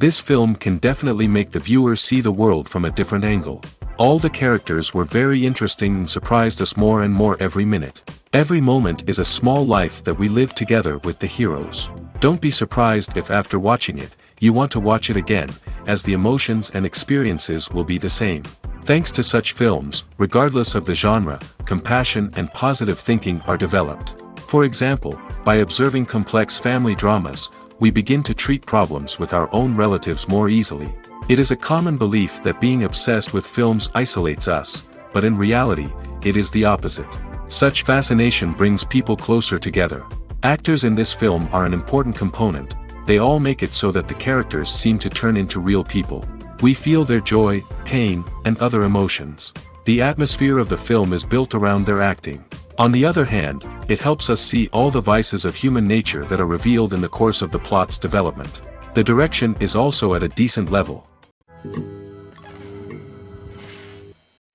This film can definitely make the viewer see the world from a different angle. All the characters were very interesting and surprised us more and more every minute. Every moment is a small life that we live together with the heroes. Don't be surprised if after watching it, you want to watch it again, as the emotions and experiences will be the same. Thanks to such films, regardless of the genre, compassion and positive thinking are developed. For example, by observing complex family dramas, we begin to treat problems with our own relatives more easily. It is a common belief that being obsessed with films isolates us, but in reality, it is the opposite. Such fascination brings people closer together. Actors in this film are an important component. They all make it so that the characters seem to turn into real people. We feel their joy, pain, and other emotions. The atmosphere of the film is built around their acting. On the other hand, it helps us see all the vices of human nature that are revealed in the course of the plot's development. The direction is also at a decent level.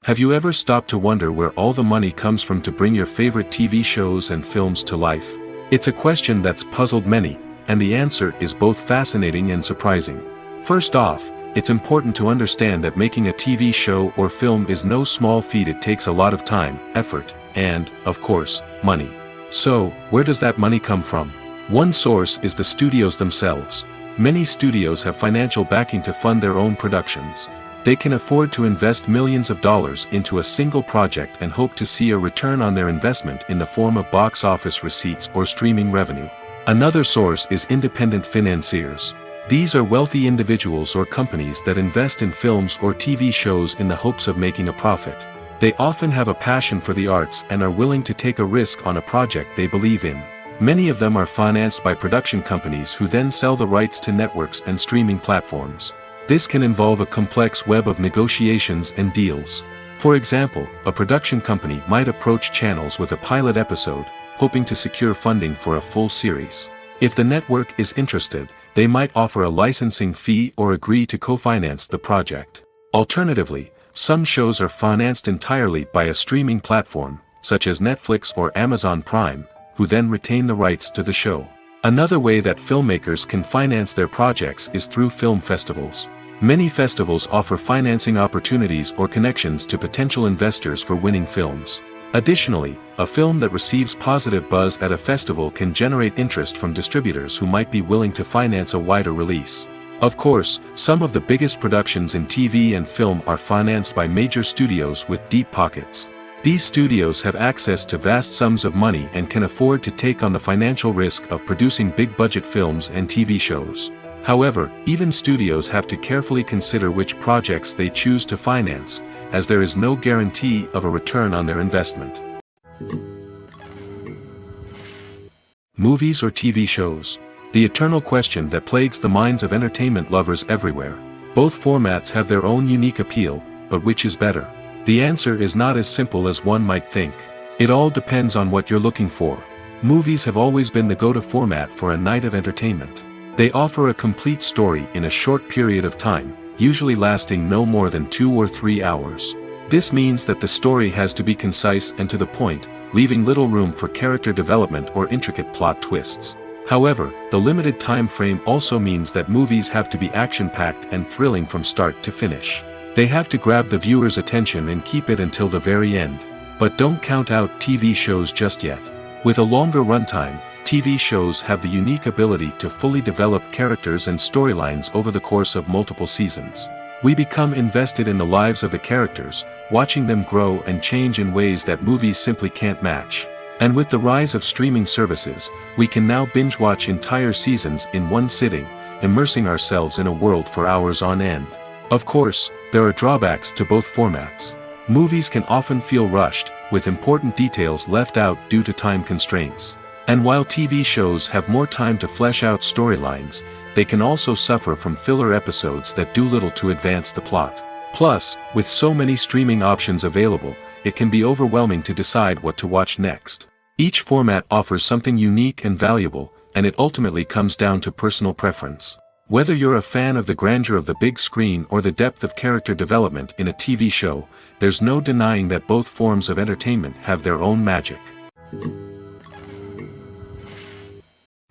Have you ever stopped to wonder where all the money comes from to bring your favorite TV shows and films to life? It's a question that's puzzled many, and the answer is both fascinating and surprising. First off, it's important to understand that making a TV show or film is no small feat. It takes a lot of time, effort, and, of course, money. So, where does that money come from? One source is the studios themselves. Many studios have financial backing to fund their own productions. They can afford to invest millions of dollars into a single project and hope to see a return on their investment in the form of box office receipts or streaming revenue. Another source is independent financiers. These are wealthy individuals or companies that invest in films or TV shows in the hopes of making a profit. They often have a passion for the arts and are willing to take a risk on a project they believe in. Many of them are financed by production companies who then sell the rights to networks and streaming platforms. This can involve a complex web of negotiations and deals. For example, a production company might approach channels with a pilot episode, hoping to secure funding for a full series. If the network is interested, they might offer a licensing fee or agree to co-finance the project. Alternatively, some shows are financed entirely by a streaming platform, such as Netflix or Amazon Prime, who then retain the rights to the show. Another way that filmmakers can finance their projects is through film festivals. Many festivals offer financing opportunities or connections to potential investors for winning films. Additionally, a film that receives positive buzz at a festival can generate interest from distributors who might be willing to finance a wider release. Of course, some of the biggest productions in TV and film are financed by major studios with deep pockets. These studios have access to vast sums of money and can afford to take on the financial risk of producing big-budget films and TV shows. However, even studios have to carefully consider which projects they choose to finance, as there is no guarantee of a return on their investment. Movies or TV shows? The eternal question that plagues the minds of entertainment lovers everywhere. Both formats have their own unique appeal, but which is better? The answer is not as simple as one might think. It all depends on what you're looking for. Movies have always been the go-to format for a night of entertainment. They offer a complete story in a short period of time, usually lasting no more than 2 or 3 hours. This means that the story has to be concise and to the point, leaving little room for character development or intricate plot twists. However, the limited time frame also means that movies have to be action-packed and thrilling from start to finish. They have to grab the viewer's attention and keep it until the very end. But don't count out TV shows just yet. With a longer runtime, TV shows have the unique ability to fully develop characters and storylines over the course of multiple seasons. We become invested in the lives of the characters, watching them grow and change in ways that movies simply can't match. And with the rise of streaming services, we can now binge-watch entire seasons in one sitting, immersing ourselves in a world for hours on end. Of course, there are drawbacks to both formats. Movies can often feel rushed, with important details left out due to time constraints. And while TV shows have more time to flesh out storylines, they can also suffer from filler episodes that do little to advance the plot. Plus, with so many streaming options available, it can be overwhelming to decide what to watch next. Each format offers something unique and valuable, and it ultimately comes down to personal preference. Whether you're a fan of the grandeur of the big screen or the depth of character development in a TV show, there's no denying that both forms of entertainment have their own magic.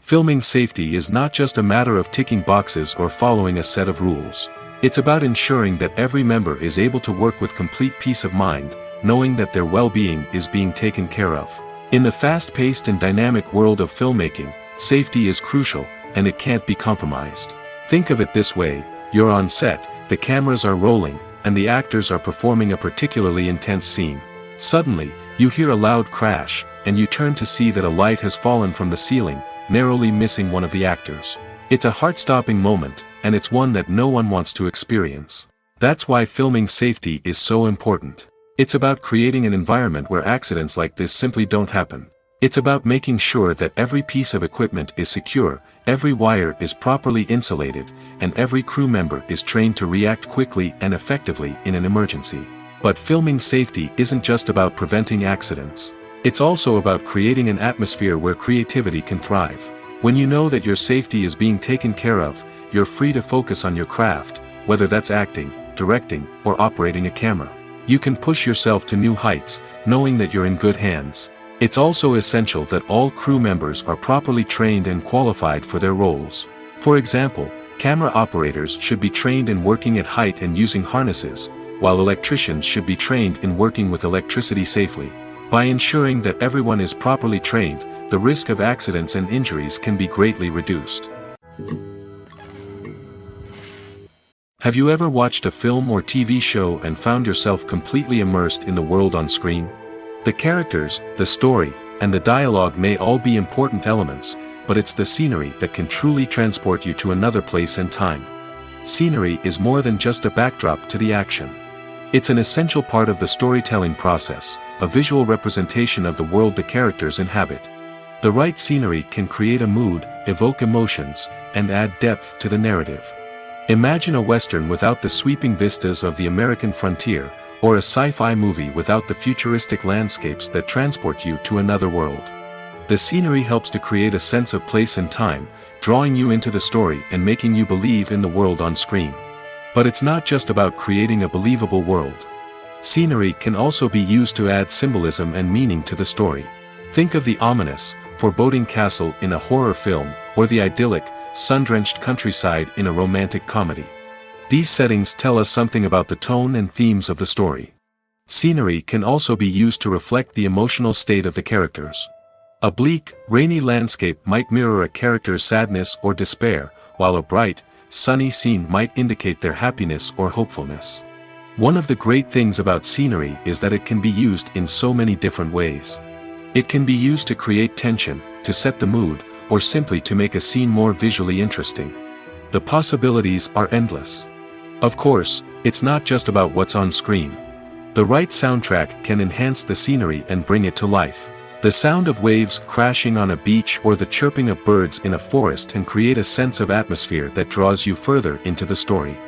Filming safety is not just a matter of ticking boxes or following a set of rules. It's about ensuring that every member is able to work with complete peace of mind, knowing that their well-being is being taken care of. In the fast-paced and dynamic world of filmmaking, safety is crucial, and it can't be compromised. Think of it this way: you're on set, the cameras are rolling, and the actors are performing a particularly intense scene. Suddenly, you hear a loud crash, and you turn to see that a light has fallen from the ceiling, narrowly missing one of the actors. It's a heart-stopping moment, and it's one that no one wants to experience. That's why filming safety is so important. It's about creating an environment where accidents like this simply don't happen. It's about making sure that every piece of equipment is secure, every wire is properly insulated, and every crew member is trained to react quickly and effectively in an emergency. But filming safety isn't just about preventing accidents. It's also about creating an atmosphere where creativity can thrive. When you know that your safety is being taken care of, you're free to focus on your craft, whether that's acting, directing, or operating a camera. You can push yourself to new heights, knowing that you're in good hands. It's also essential that all crew members are properly trained and qualified for their roles. For example, camera operators should be trained in working at height and using harnesses, while electricians should be trained in working with electricity safely. By ensuring that everyone is properly trained, the risk of accidents and injuries can be greatly reduced. Have you ever watched a film or TV show and found yourself completely immersed in the world on screen? The characters, the story, and the dialogue may all be important elements, but it's the scenery that can truly transport you to another place and time. Scenery is more than just a backdrop to the action. It's an essential part of the storytelling process, a visual representation of the world the characters inhabit. The right scenery can create a mood, evoke emotions, and add depth to the narrative. Imagine a Western without the sweeping vistas of the American frontier, or a sci-fi movie without the futuristic landscapes that transport you to another world. The scenery helps to create a sense of place and time, drawing you into the story and making you believe in the world on screen. But it's not just about creating a believable world. Scenery can also be used to add symbolism and meaning to the story. Think of the ominous, foreboding castle in a horror film, or the idyllic, sun-drenched countryside in a romantic comedy. These settings tell us something about the tone and themes of the story. Scenery can also be used to reflect the emotional state of the characters. A bleak, rainy landscape might mirror a character's sadness or despair, while a bright, sunny scene might indicate their happiness or hopefulness. One of the great things about scenery is that it can be used in so many different ways. It can be used to create tension, to set the mood, or simply to make a scene more visually interesting. The possibilities are endless. Of course, it's not just about what's on screen. The right soundtrack can enhance the scenery and bring it to life. The sound of waves crashing on a beach or the chirping of birds in a forest can create a sense of atmosphere that draws you further into the story.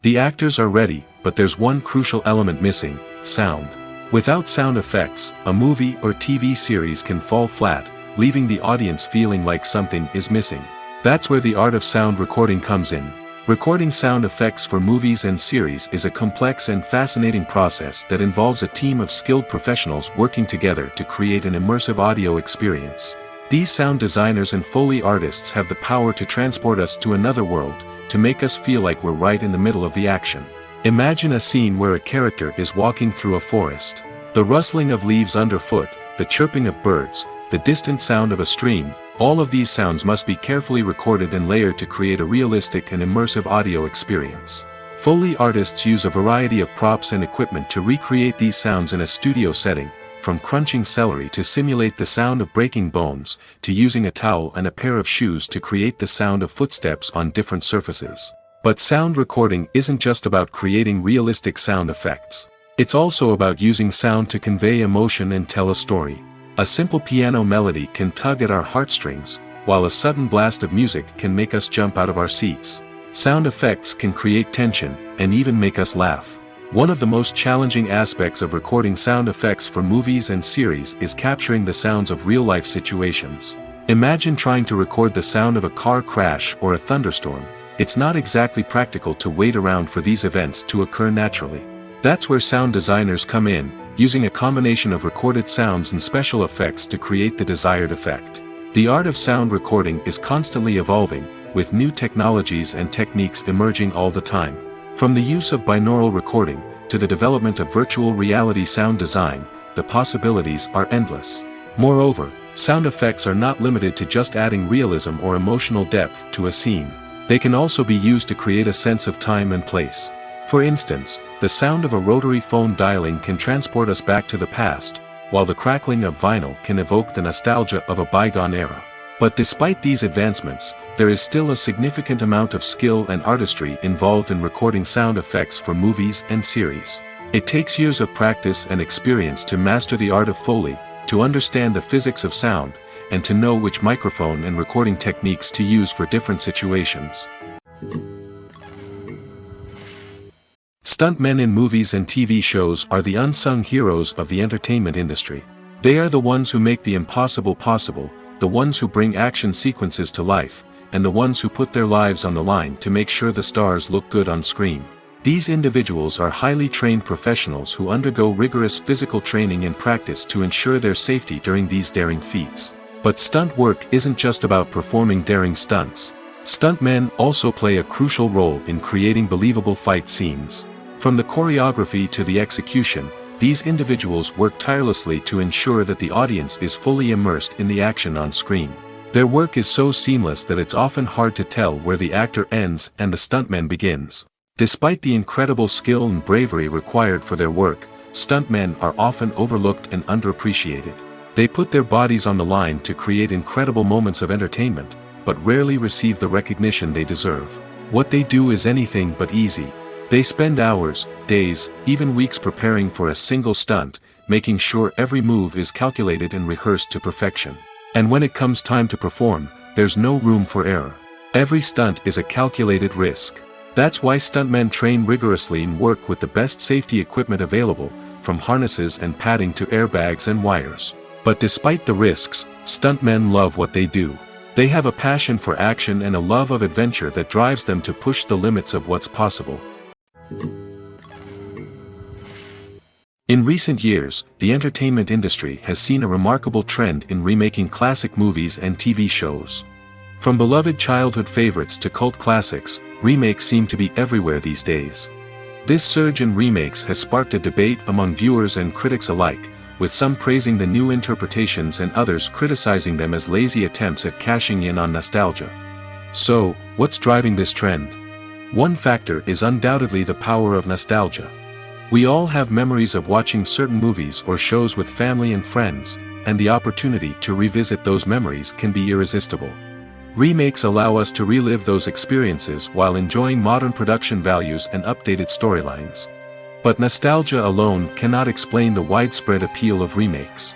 The actors are ready, but there's one crucial element missing: sound. Without sound effects, a movie or TV series can fall flat, leaving the audience feeling like something is missing. That's where the art of sound recording comes in. Recording sound effects for movies and series is a complex and fascinating process that involves a team of skilled professionals working together to create an immersive audio experience. These sound designers and Foley artists have the power to transport us to another world, to make us feel like we're right in the middle of the action. Imagine a scene where a character is walking through a forest. The rustling of leaves underfoot, the chirping of birds, the distant sound of a stream, all of these sounds must be carefully recorded and layered to create a realistic and immersive audio experience. Foley artists use a variety of props and equipment to recreate these sounds in a studio setting, from crunching celery to simulate the sound of breaking bones, to using a towel and a pair of shoes to create the sound of footsteps on different surfaces. But sound recording isn't just about creating realistic sound effects. It's also about using sound to convey emotion and tell a story. A simple piano melody can tug at our heartstrings, while a sudden blast of music can make us jump out of our seats. Sound effects can create tension, and even make us laugh. One of the most challenging aspects of recording sound effects for movies and series is capturing the sounds of real-life situations. Imagine trying to record the sound of a car crash or a thunderstorm. It's not exactly practical to wait around for these events to occur naturally. That's where sound designers come in, using a combination of recorded sounds and special effects to create the desired effect. The art of sound recording is constantly evolving, with new technologies and techniques emerging all the time. From the use of binaural recording, to the development of virtual reality sound design, the possibilities are endless. Moreover, sound effects are not limited to just adding realism or emotional depth to a scene. They can also be used to create a sense of time and place. For instance, the sound of a rotary phone dialing can transport us back to the past, while the crackling of vinyl can evoke the nostalgia of a bygone era. But despite these advancements, there is still a significant amount of skill and artistry involved in recording sound effects for movies and series. It takes years of practice and experience to master the art of Foley, to understand the physics of sound, and to know which microphone and recording techniques to use for different situations. Stuntmen in movies and TV shows are the unsung heroes of the entertainment industry. They are the ones who make the impossible possible, the ones who bring action sequences to life, and the ones who put their lives on the line to make sure the stars look good on screen. These individuals are highly trained professionals who undergo rigorous physical training and practice to ensure their safety during these daring feats. But stunt work isn't just about performing daring stunts. Stuntmen also play a crucial role in creating believable fight scenes. From the choreography to the execution, these individuals work tirelessly to ensure that the audience is fully immersed in the action on screen. Their work is so seamless that it's often hard to tell where the actor ends and the stuntman begins. Despite the incredible skill and bravery required for their work, stuntmen are often overlooked and underappreciated. They put their bodies on the line to create incredible moments of entertainment, but rarely receive the recognition they deserve. What they do is anything but easy. They spend hours, days, even weeks preparing for a single stunt, making sure every move is calculated and rehearsed to perfection. And when it comes time to perform, there's no room for error. Every stunt is a calculated risk. That's why stuntmen train rigorously and work with the best safety equipment available, from harnesses and padding to airbags and wires. But despite the risks, stuntmen love what they do. They have a passion for action and a love of adventure that drives them to push the limits of what's possible. In recent years, the entertainment industry has seen a remarkable trend in remaking classic movies and TV shows. From beloved childhood favorites to cult classics, remakes seem to be everywhere these days. This surge in remakes has sparked a debate among viewers and critics alike, with some praising the new interpretations and others criticizing them as lazy attempts at cashing in on nostalgia. So, what's driving this trend? One factor is undoubtedly the power of nostalgia. We all have memories of watching certain movies or shows with family and friends, and the opportunity to revisit those memories can be irresistible. Remakes allow us to relive those experiences while enjoying modern production values and updated storylines. But nostalgia alone cannot explain the widespread appeal of remakes.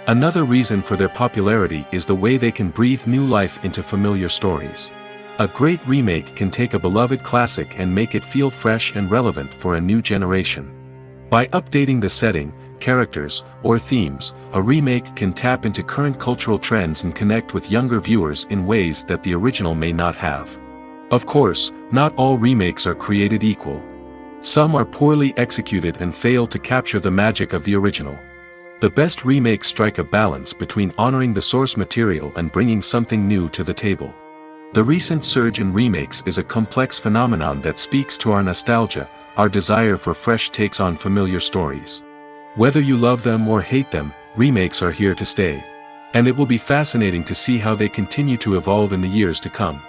Another reason for their popularity is the way they can breathe new life into familiar stories. A great remake can take a beloved classic and make it feel fresh and relevant for a new generation. By updating the setting, characters, or themes, a remake can tap into current cultural trends and connect with younger viewers in ways that the original may not have. Of course, not all remakes are created equal. Some are poorly executed and fail to capture the magic of the original. The best remakes strike a balance between honoring the source material and bringing something new to the table. The recent surge in remakes is a complex phenomenon that speaks to our nostalgia, our desire for fresh takes on familiar stories. Whether you love them or hate them, remakes are here to stay. And it will be fascinating to see how they continue to evolve in the years to come.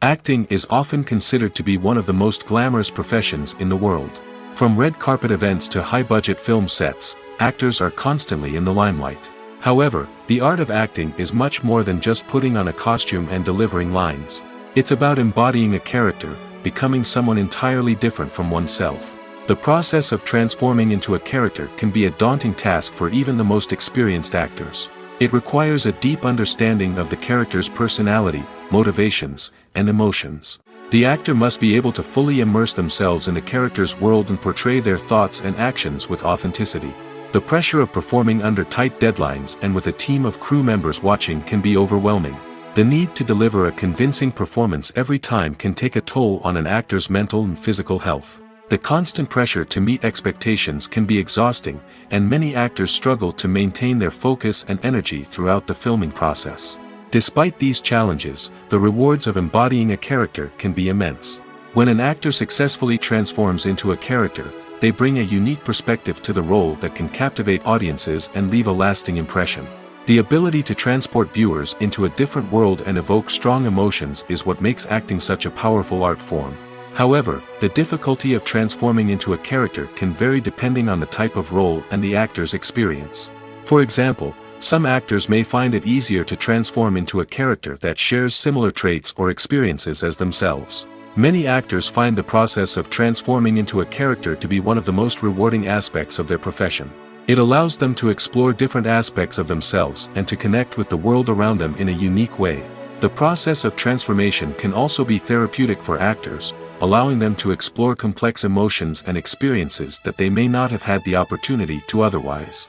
Acting is often considered to be one of the most glamorous professions in the world. From red carpet events to high-budget film sets, actors are constantly in the limelight. However, the art of acting is much more than just putting on a costume and delivering lines. It's about embodying a character, becoming someone entirely different from oneself. The process of transforming into a character can be a daunting task for even the most experienced actors. It requires a deep understanding of the character's personality, motivations, and emotions. The actor must be able to fully immerse themselves in the character's world and portray their thoughts and actions with authenticity. The pressure of performing under tight deadlines and with a team of crew members watching can be overwhelming. The need to deliver a convincing performance every time can take a toll on an actor's mental and physical health. The constant pressure to meet expectations can be exhausting, and many actors struggle to maintain their focus and energy throughout the filming process. Despite these challenges, the rewards of embodying a character can be immense. When an actor successfully transforms into a character, they bring a unique perspective to the role that can captivate audiences and leave a lasting impression. The ability to transport viewers into a different world and evoke strong emotions is what makes acting such a powerful art form. However, the difficulty of transforming into a character can vary depending on the type of role and the actor's experience. For example, some actors may find it easier to transform into a character that shares similar traits or experiences as themselves. Many actors find the process of transforming into a character to be one of the most rewarding aspects of their profession. It allows them to explore different aspects of themselves and to connect with the world around them in a unique way. The process of transformation can also be therapeutic for actors, allowing them to explore complex emotions and experiences that they may not have had the opportunity to otherwise.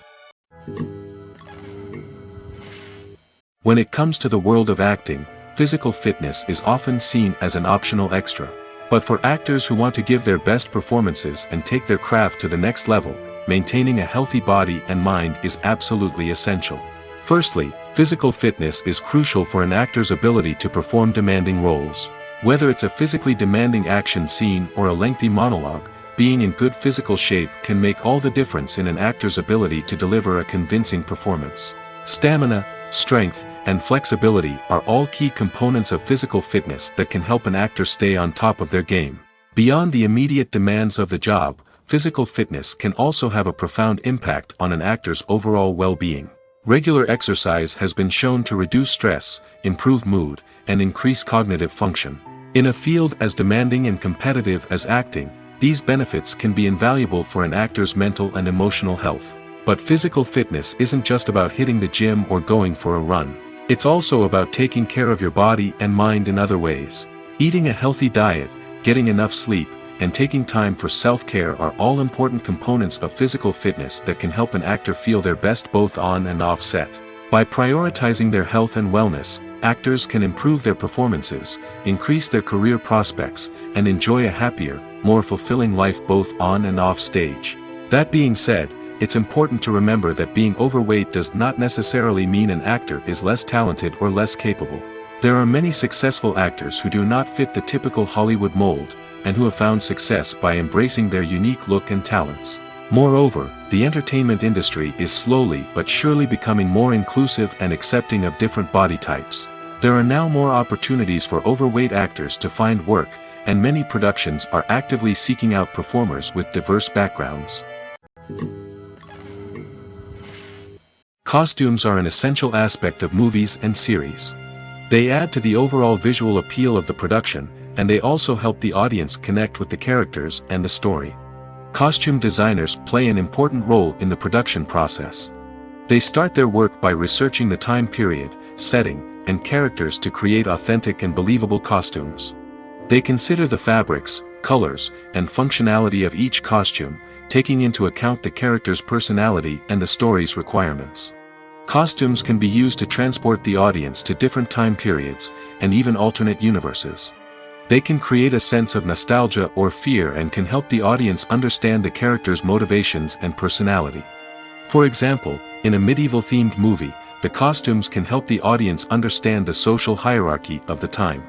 When it comes to the world of acting, physical fitness is often seen as an optional extra. But for actors who want to give their best performances and take their craft to the next level, maintaining a healthy body and mind is absolutely essential. Firstly, physical fitness is crucial for an actor's ability to perform demanding roles. Whether it's a physically demanding action scene or a lengthy monologue, being in good physical shape can make all the difference in an actor's ability to deliver a convincing performance. Stamina, strength, and flexibility are all key components of physical fitness that can help an actor stay on top of their game. Beyond the immediate demands of the job, physical fitness can also have a profound impact on an actor's overall well-being. Regular exercise has been shown to reduce stress, improve mood, and increase cognitive function. In a field as demanding and competitive as acting, these benefits can be invaluable for an actor's mental and emotional health. But physical fitness isn't just about hitting the gym or going for a run. It's also about taking care of your body and mind in other ways. Eating a healthy diet, getting enough sleep, and taking time for self-care are all important components of physical fitness that can help an actor feel their best both on and off set. By prioritizing their health and wellness, actors can improve their performances, increase their career prospects, and enjoy a happier, more fulfilling life both on and off stage. That being said, it's important to remember that being overweight does not necessarily mean an actor is less talented or less capable. There are many successful actors who do not fit the typical Hollywood mold, and who have found success by embracing their unique look and talents. Moreover, the entertainment industry is slowly but surely becoming more inclusive and accepting of different body types. There are now more opportunities for overweight actors to find work, and many productions are actively seeking out performers with diverse backgrounds. Costumes are an essential aspect of movies and series. They add to the overall visual appeal of the production, and they also help the audience connect with the characters and the story. Costume designers play an important role in the production process. They start their work by researching the time period, setting, and characters to create authentic and believable costumes. They consider the fabrics, colors, and functionality of each costume, taking into account the character's personality and the story's requirements. Costumes can be used to transport the audience to different time periods, and even alternate universes. They can create a sense of nostalgia or fear and can help the audience understand the character's motivations and personality. For example, in a medieval-themed movie, the costumes can help the audience understand the social hierarchy of the time.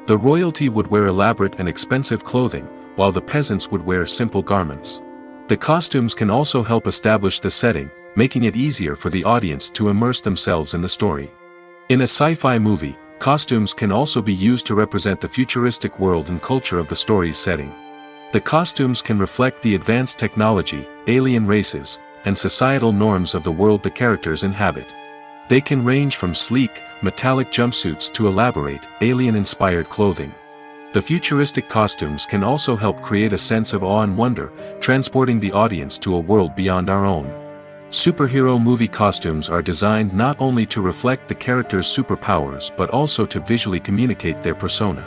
The royalty would wear elaborate and expensive clothing, while the peasants would wear simple garments. The costumes can also help establish the setting, making it easier for the audience to immerse themselves in the story. In a sci-fi movie, costumes can also be used to represent the futuristic world and culture of the story's setting. The costumes can reflect the advanced technology, alien races, and societal norms of the world the characters inhabit. They can range from sleek, metallic jumpsuits to elaborate, alien-inspired clothing. The futuristic costumes can also help create a sense of awe and wonder, transporting the audience to a world beyond our own. Superhero movie costumes are designed not only to reflect the character's superpowers but also to visually communicate their persona.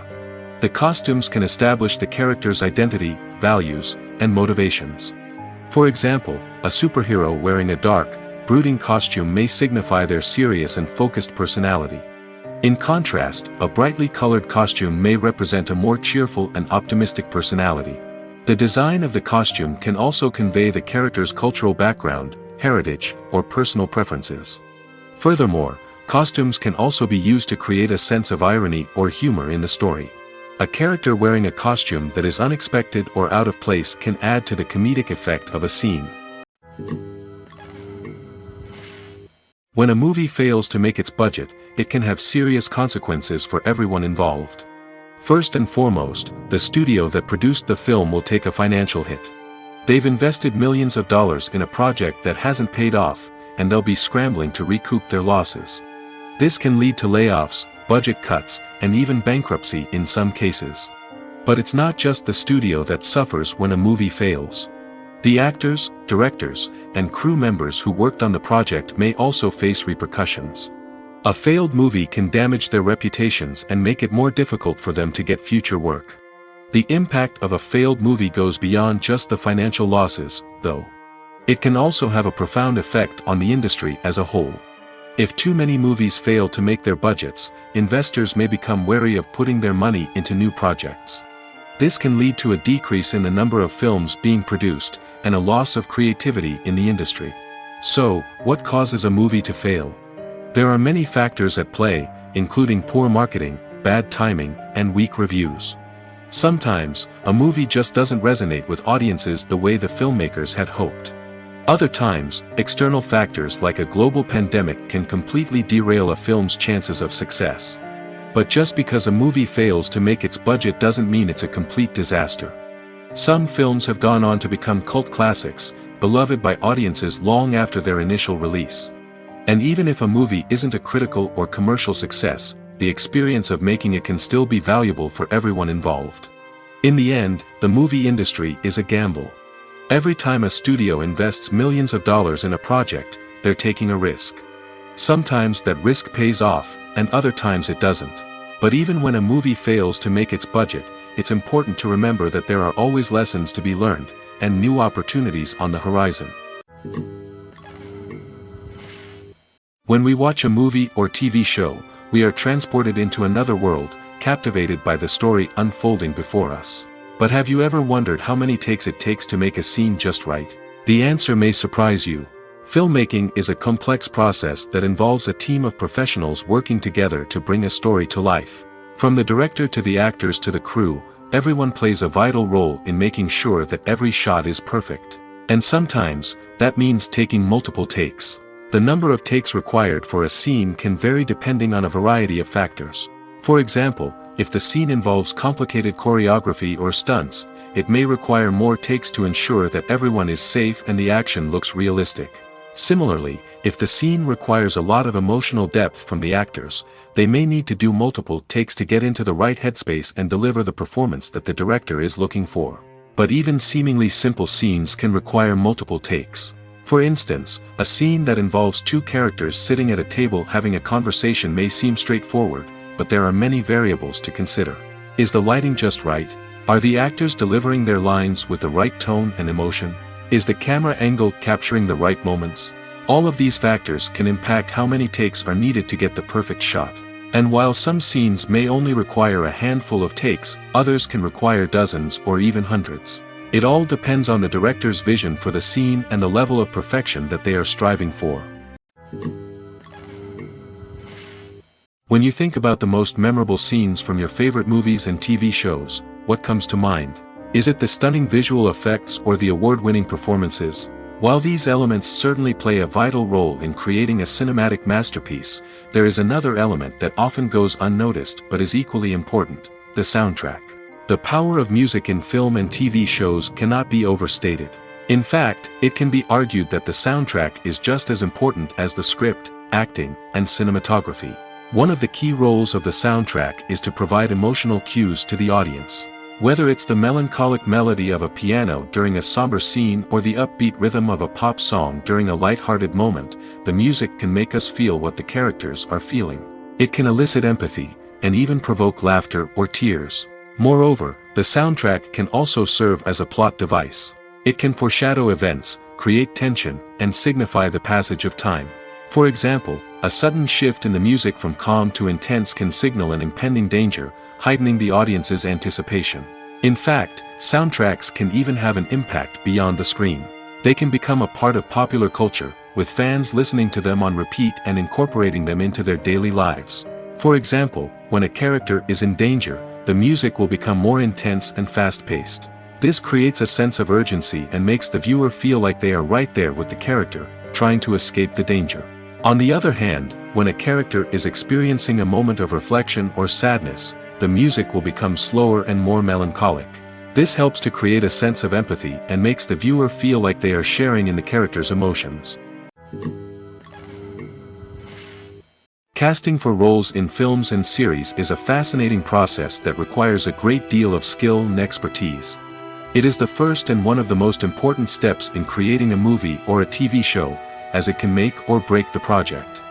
The costumes can establish the character's identity, values, and motivations. For example, a superhero wearing a dark, brooding costume may signify their serious and focused personality. In contrast, a brightly colored costume may represent a more cheerful and optimistic personality. The design of the costume can also convey the character's cultural background, heritage, or personal preferences. Furthermore, costumes can also be used to create a sense of irony or humor in the story. A character wearing a costume that is unexpected or out of place can add to the comedic effect of a scene. When a movie fails to make its budget, it can have serious consequences for everyone involved. First and foremost, the studio that produced the film will take a financial hit. They've invested millions of dollars in a project that hasn't paid off, and they'll be scrambling to recoup their losses. This can lead to layoffs, budget cuts, and even bankruptcy in some cases. But it's not just the studio that suffers when a movie fails. The actors, directors, and crew members who worked on the project may also face repercussions. A failed movie can damage their reputations and make it more difficult for them to get future work. The impact of a failed movie goes beyond just the financial losses, though. It can also have a profound effect on the industry as a whole. If too many movies fail to make their budgets, investors may become wary of putting their money into new projects. This can lead to a decrease in the number of films being produced, and a loss of creativity in the industry. So, what causes a movie to fail? There are many factors at play, including poor marketing, bad timing, and weak reviews. Sometimes, a movie just doesn't resonate with audiences the way the filmmakers had hoped. Other times, external factors like a global pandemic can completely derail a film's chances of success. But just because a movie fails to make its budget doesn't mean it's a complete disaster. Some films have gone on to become cult classics, beloved by audiences long after their initial release. And even if a movie isn't a critical or commercial success, the experience of making it can still be valuable for everyone involved. In the end, the movie industry is a gamble. Every time a studio invests millions of dollars in a project, they're taking a risk. Sometimes that risk pays off, and other times it doesn't. But even when a movie fails to make its budget, it's important to remember that there are always lessons to be learned, and new opportunities on the horizon. When we watch a movie or TV show, we are transported into another world, captivated by the story unfolding before us. But have you ever wondered how many takes it takes to make a scene just right? The answer may surprise you. Filmmaking is a complex process that involves a team of professionals working together to bring a story to life. From the director to the actors to the crew, everyone plays a vital role in making sure that every shot is perfect. And sometimes, that means taking multiple takes. The number of takes required for a scene can vary depending on a variety of factors. For example, if the scene involves complicated choreography or stunts, it may require more takes to ensure that everyone is safe and the action looks realistic. Similarly, if the scene requires a lot of emotional depth from the actors, they may need to do multiple takes to get into the right headspace and deliver the performance that the director is looking for. But even seemingly simple scenes can require multiple takes. For instance, a scene that involves two characters sitting at a table having a conversation may seem straightforward, but there are many variables to consider. Is the lighting just right? Are the actors delivering their lines with the right tone and emotion? Is the camera angle capturing the right moments? All of these factors can impact how many takes are needed to get the perfect shot. And while some scenes may only require a handful of takes, others can require dozens or even hundreds. It all depends on the director's vision for the scene and the level of perfection that they are striving for. When you think about the most memorable scenes from your favorite movies and TV shows, what comes to mind? Is it the stunning visual effects or the award-winning performances? While these elements certainly play a vital role in creating a cinematic masterpiece, there is another element that often goes unnoticed but is equally important: the soundtrack. The power of music in film and TV shows cannot be overstated. In fact, it can be argued that the soundtrack is just as important as the script, acting, and cinematography. One of the key roles of the soundtrack is to provide emotional cues to the audience. Whether it's the melancholic melody of a piano during a somber scene or the upbeat rhythm of a pop song during a light-hearted moment, the music can make us feel what the characters are feeling. It can elicit empathy, and even provoke laughter or tears. Moreover, the soundtrack can also serve as a plot device. It can foreshadow events, create tension, and signify the passage of time. For example, a sudden shift in the music from calm to intense can signal an impending danger, heightening the audience's anticipation. In fact, soundtracks can even have an impact beyond the screen. They can become a part of popular culture, with fans listening to them on repeat and incorporating them into their daily lives. For example, when a character is in danger, the music will become more intense and fast-paced. This creates a sense of urgency and makes the viewer feel like they are right there with the character, trying to escape the danger. On the other hand, when a character is experiencing a moment of reflection or sadness, the music will become slower and more melancholic. This helps to create a sense of empathy and makes the viewer feel like they are sharing in the character's emotions. Casting for roles in films and series is a fascinating process that requires a great deal of skill and expertise. It is the first and one of the most important steps in creating a movie or a TV show, as it can make or break the project.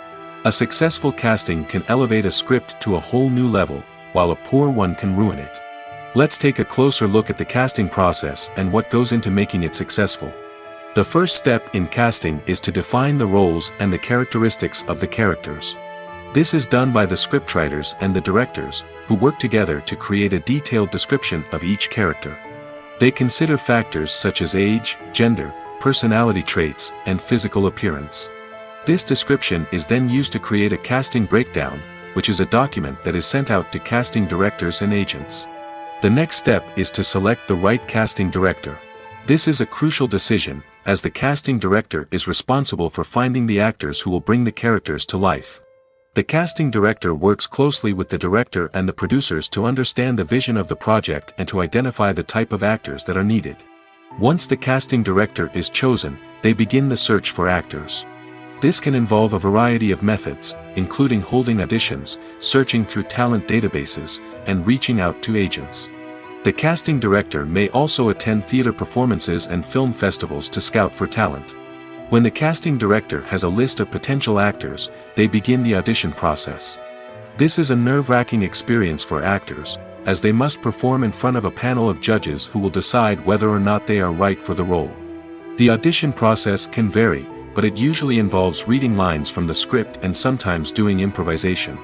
A successful casting can elevate a script to a whole new level, while a poor one can ruin it. Let's take a closer look at the casting process and what goes into making it successful. The first step in casting is to define the roles and the characteristics of the characters. This is done by the scriptwriters and the directors, who work together to create a detailed description of each character. They consider factors such as age, gender, personality traits, and physical appearance. This description is then used to create a casting breakdown, which is a document that is sent out to casting directors and agents. The next step is to select the right casting director. This is a crucial decision, as the casting director is responsible for finding the actors who will bring the characters to life. The casting director works closely with the director and the producers to understand the vision of the project and to identify the type of actors that are needed. Once the casting director is chosen, they begin the search for actors. This can involve a variety of methods, including holding auditions, searching through talent databases, and reaching out to agents. The casting director may also attend theater performances and film festivals to scout for talent. When the casting director has a list of potential actors, they begin the audition process. This is a nerve-wracking experience for actors, as they must perform in front of a panel of judges who will decide whether or not they are right for the role. The audition process can vary, but it usually involves reading lines from the script and sometimes doing improvisation.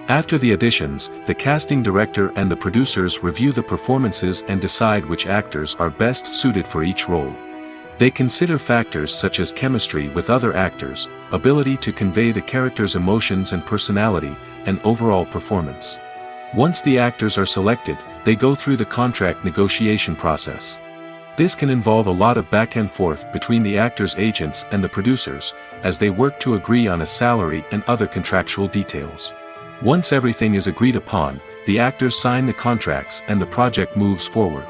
After the auditions, the casting director and the producers review the performances and decide which actors are best suited for each role. They consider factors such as chemistry with other actors, ability to convey the character's emotions and personality, and overall performance. Once the actors are selected, they go through the contract negotiation process. This can involve a lot of back and forth between the actors' agents and the producers, as they work to agree on a salary and other contractual details. Once everything is agreed upon, the actors sign the contracts and the project moves forward.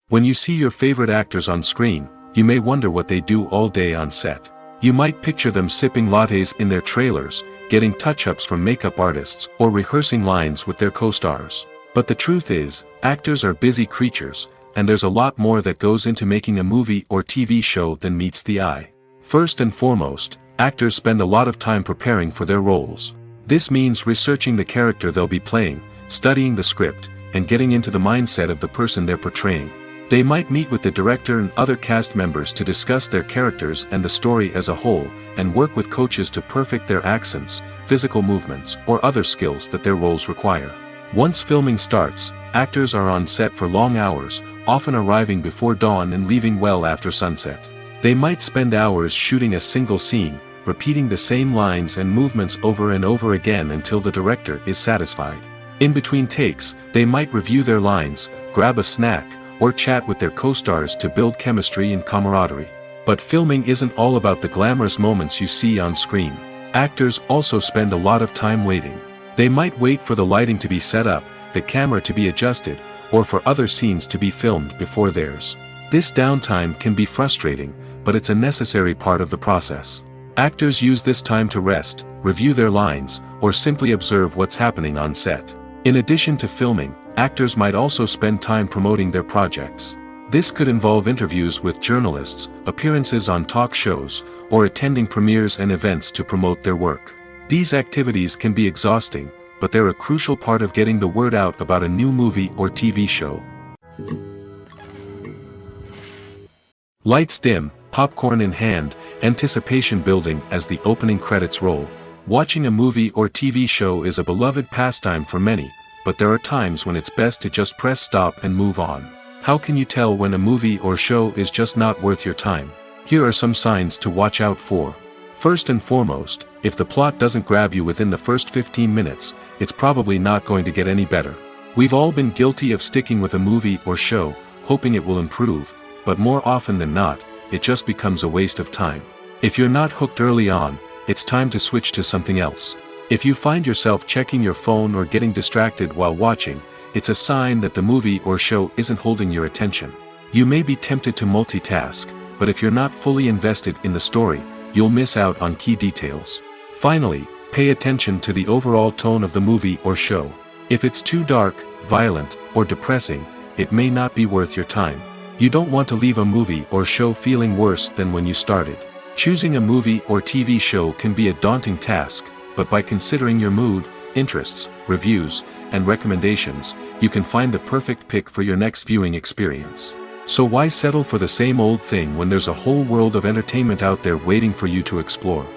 When you see your favorite actors on screen, you may wonder what they do all day on set. You might picture them sipping lattes in their trailers, getting touch-ups from makeup artists, or rehearsing lines with their co-stars. But the truth is, actors are busy creatures, and there's a lot more that goes into making a movie or TV show than meets the eye. First and foremost, actors spend a lot of time preparing for their roles. This means researching the character they'll be playing, studying the script, and getting into the mindset of the person they're portraying. They might meet with the director and other cast members to discuss their characters and the story as a whole, and work with coaches to perfect their accents, physical movements, or other skills that their roles require. Once filming starts, actors are on set for long hours, often arriving before dawn and leaving well after sunset. They might spend hours shooting a single scene, repeating the same lines and movements over and over again until the director is satisfied. In between takes, they might review their lines, grab a snack, or chat with their co-stars to build chemistry and camaraderie. But filming isn't all about the glamorous moments you see on screen. Actors also spend a lot of time waiting. They might wait for the lighting to be set up, the camera to be adjusted, or for other scenes to be filmed before theirs. This downtime can be frustrating, but it's a necessary part of the process. Actors use this time to rest, review their lines, or simply observe what's happening on set. In addition to filming, actors might also spend time promoting their projects. This could involve interviews with journalists, appearances on talk shows, or attending premieres and events to promote their work. These activities can be exhausting, but they're a crucial part of getting the word out about a new movie or TV show. Lights dim, popcorn in hand, anticipation building as the opening credits roll. Watching a movie or TV show is a beloved pastime for many, but there are times when it's best to just press stop and move on. How can you tell when a movie or show is just not worth your time? Here are some signs to watch out for. First and foremost, if the plot doesn't grab you within the first 15 minutes, it's probably not going to get any better. We've all been guilty of sticking with a movie or show, hoping it will improve, but more often than not, it just becomes a waste of time. If you're not hooked early on, it's time to switch to something else. If you find yourself checking your phone or getting distracted while watching, it's a sign that the movie or show isn't holding your attention. You may be tempted to multitask, but if you're not fully invested in the story, you'll miss out on key details. Finally, pay attention to the overall tone of the movie or show. If it's too dark, violent, or depressing, it may not be worth your time. You don't want to leave a movie or show feeling worse than when you started. Choosing a movie or TV show can be a daunting task, but by considering your mood, interests, reviews, and recommendations, you can find the perfect pick for your next viewing experience. So why settle for the same old thing when there's a whole world of entertainment out there waiting for you to explore?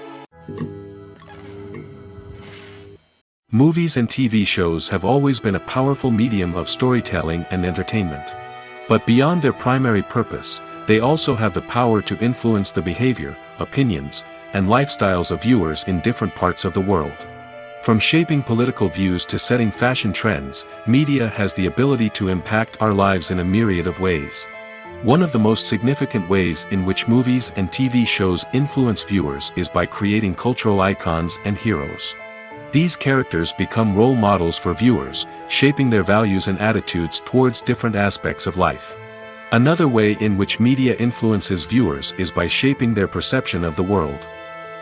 Movies and TV shows have always been a powerful medium of storytelling and entertainment. But beyond their primary purpose, they also have the power to influence the behavior, opinions, and lifestyles of viewers in different parts of the world. From shaping political views to setting fashion trends, media has the ability to impact our lives in a myriad of ways. One of the most significant ways in which movies and TV shows influence viewers is by creating cultural icons and heroes. These characters become role models for viewers, shaping their values and attitudes towards different aspects of life. Another way in which media influences viewers is by shaping their perception of the world.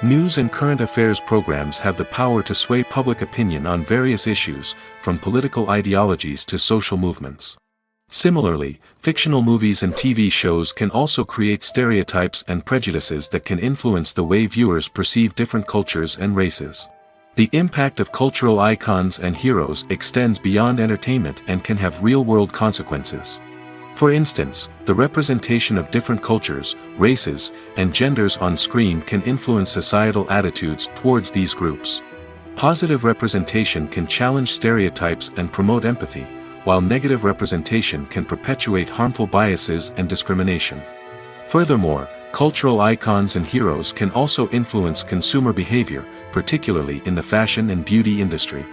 News and current affairs programs have the power to sway public opinion on various issues, from political ideologies to social movements. Similarly, fictional movies and TV shows can also create stereotypes and prejudices that can influence the way viewers perceive different cultures and races. The impact of cultural icons and heroes extends beyond entertainment and can have real-world consequences. For instance, the representation of different cultures, races, and genders on screen can influence societal attitudes towards these groups. Positive representation can challenge stereotypes and promote empathy, while negative representation can perpetuate harmful biases and discrimination. Furthermore, cultural icons and heroes can also influence consumer behavior, particularly in the fashion and beauty industry.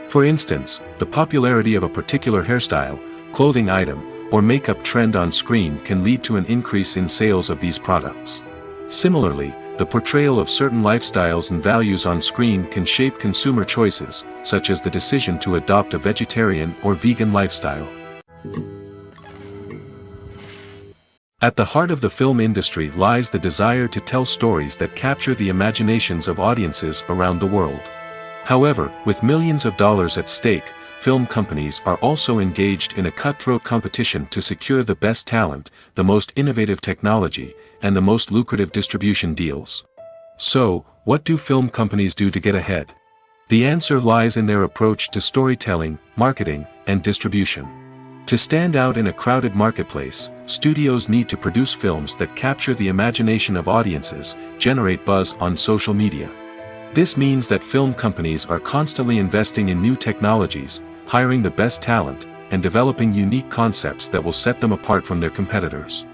For instance, the popularity of a particular hairstyle, clothing item, or makeup trend on screen can lead to an increase in sales of these products. Similarly, the portrayal of certain lifestyles and values on screen can shape consumer choices, such as the decision to adopt a vegetarian or vegan lifestyle. At the heart of the film industry lies the desire to tell stories that capture the imaginations of audiences around the world. However, with millions of dollars at stake, film companies are also engaged in a cutthroat competition to secure the best talent, the most innovative technology, and the most lucrative distribution deals. So, what do film companies do to get ahead? The answer lies in their approach to storytelling, marketing, and distribution. To stand out in a crowded marketplace, studios need to produce films that capture the imagination of audiences, generate buzz on social media. This means that film companies are constantly investing in new technologies, hiring the best talent, and developing unique concepts that will set them apart from their competitors.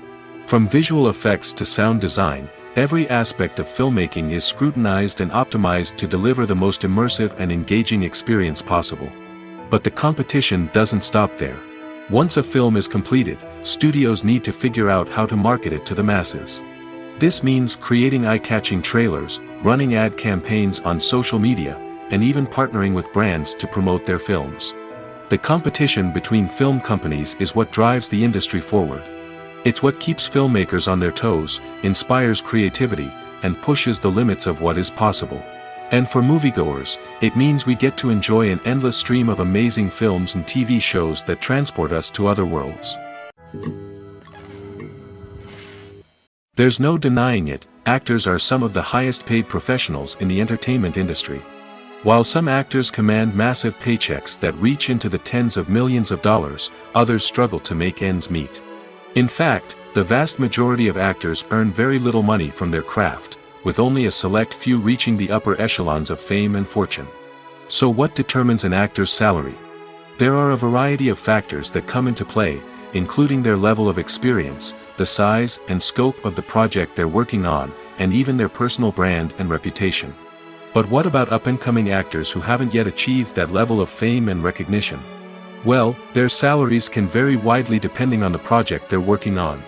From visual effects to sound design, every aspect of filmmaking is scrutinized and optimized to deliver the most immersive and engaging experience possible. But the competition doesn't stop there. Once a film is completed, studios need to figure out how to market it to the masses. This means creating eye-catching trailers, running ad campaigns on social media, and even partnering with brands to promote their films. The competition between film companies is what drives the industry forward. It's what keeps filmmakers on their toes, inspires creativity, and pushes the limits of what is possible. And for moviegoers, it means we get to enjoy an endless stream of amazing films and TV shows that transport us to other worlds. There's no denying it, actors are some of the highest paid professionals in the entertainment industry. While some actors command massive paychecks that reach into the tens of millions of dollars, others struggle to make ends meet. In fact, the vast majority of actors earn very little money from their craft, with only a select few reaching the upper echelons of fame and fortune. So what determines an actor's salary? There are a variety of factors that come into play, including their level of experience, the size and scope of the project they're working on, and even their personal brand and reputation. But what about up-and-coming actors who haven't yet achieved that level of fame and recognition? Well, their salaries can vary widely depending on the project they're working on.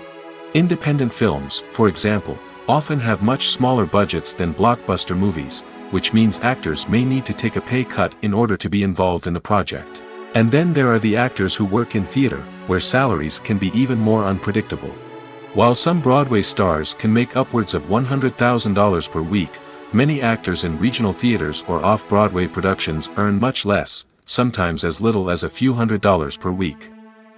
Independent films, for example, often have much smaller budgets than blockbuster movies, which means actors may need to take a pay cut in order to be involved in the project. And then there are the actors who work in theater, where salaries can be even more unpredictable. While some Broadway stars can make upwards of $100,000 per week, many actors in regional theaters or off-Broadway productions earn much less, sometimes as little as a few $100s per week.